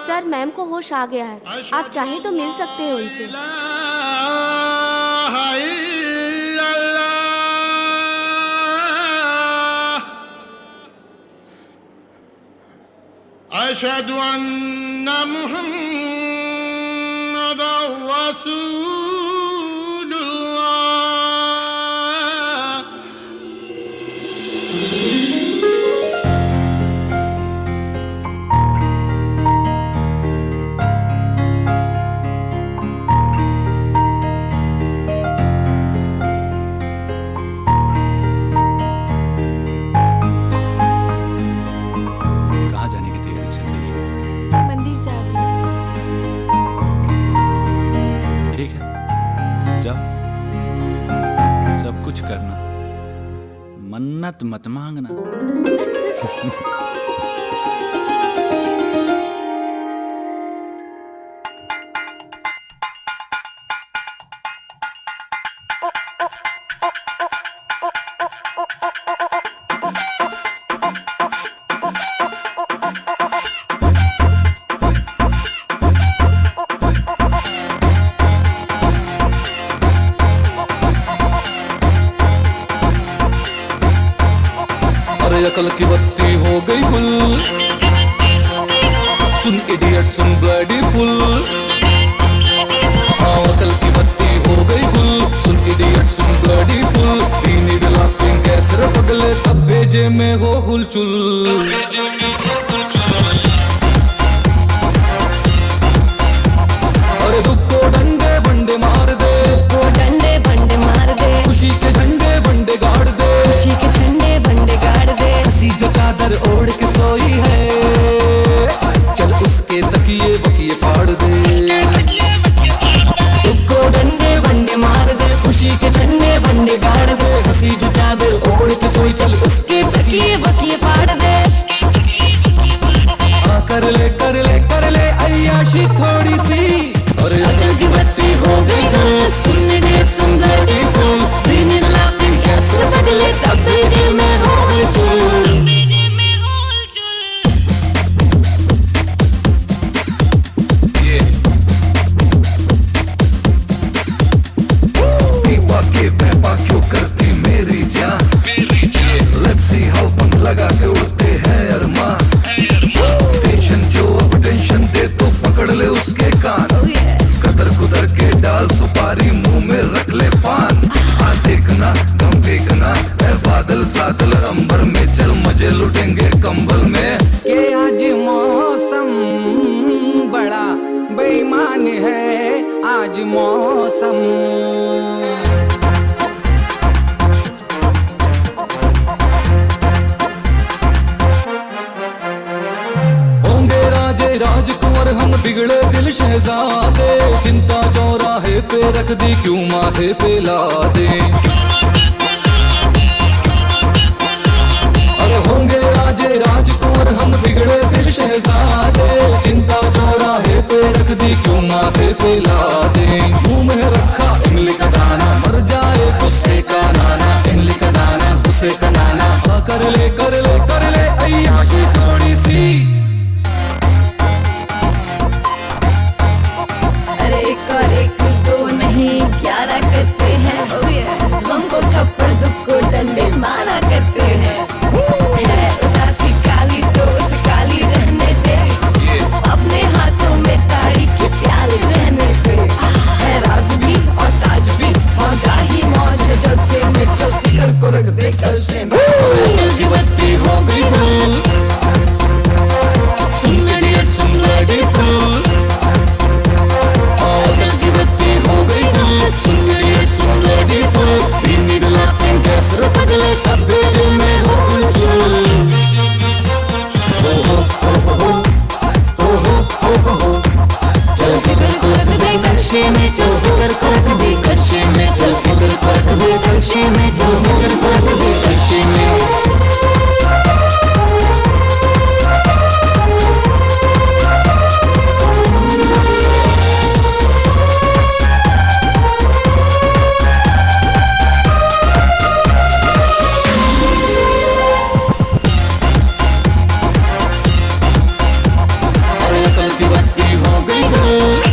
सर मैम को होश आ गया है, आप चाहें तो मिल सकते हैं उनसे। अशहदु अन्ना मुहम्मदर रसूलुल्लाह। कहाँ जाने की तैयारी चल रही है? मंदिर जा रही हूँ। ठीक है, जाओ। सब कुछ करना, मन्नत मत मांगना। अकल की बत्ती हो गई गुल, सुन इडियट सुन ब्लडी फुल। हाँ अकल की बत्ती हो गई गुल, सुन इडियट सुन bloody fool. We need laughing कैसर पगले तब भेजे में हो हुलचुल। अरे दुख को डंडे बंडे मार दे, को डंडे बंडे मार दे, खुशी के झंडे बंडे गाड़ दे, खुशी के झंडे बंडे गाड़ दे। हंसी जो चादर ओढ़ के सोई है, चल उसके तकिए बकिए फाड़ दे। को डंडे बंडे मार दे, खुशी के झंडे बंडे गाड़ दे। हंसी जो चादर ओढ़ के सोई, चल उसके तकिए बकिए फाड़ दे। कर ले कर ले कर ले अय्याशी थोड़ी सी। और अकल की बत्ती हो गई गुल, सुन इडियट सुन bloody fool. We need laughing कैसर पगले तब भेजे में हो हुलचुल। क्यों करती मेरी जान, लेट्स सी हाउ पंख लगा के उड़ते हैं अरमान। टेंशन जो अब टेंशन दे तो पकड़ ले उसके कान। कतर कुतर के डाल सुपारी मुंह में रख ले पान। हाँ देखना गम देखना है बादल सादल अंबर में, चल मजे लुटेंगे कंबल में। के आज मौसम बड़ा बेईमान है, आज मौसम। राजकुंवर हम बिगड़े दिल शहजादे, चिंता चौराहे पे रख दी क्यों माथे पे ला दे। अरे होंगे राजे राजकुंवर हम बिगड़े दिल शहजादे, चिंता चौराहे पे रख दी क्यों माथे पे ला दे। मुंह में रखा इमली का दाना, मर जाए गुस्से का नाना। इमली का दाना गुस्से का नाना। कर ले कर ले कर ले अय्याशी थोड़ी सी। एक और एक दो नहीं 11 करते हैं। हमको थप्पड़ दुख को डंडे मारा करते हैं। है उदासी काली तो उसे काली रहने दे, अपने हाथों में ताड़ी की प्याली रहने दे। है राज भी और ताज भी, मौजा ही मौज है जब से मैं चल फिकर को रख दे कल से। अकल की बत्ती हो गई गुल, सुन इडियट सुन ब्लडी फुल। हो गई गुल, सुन इडियट सुन bloody fool. We need laughing कैसर पगले तब भेजे में हो हुलचुल। चल फिकर को रख दे कच्चे में, चल फिकर को रख दे कच्चे में। चल फिकर को रख दे कच्चे में, चल फिकर को रख दे कच्चे में। अकल की बत्ती हो गई गुल,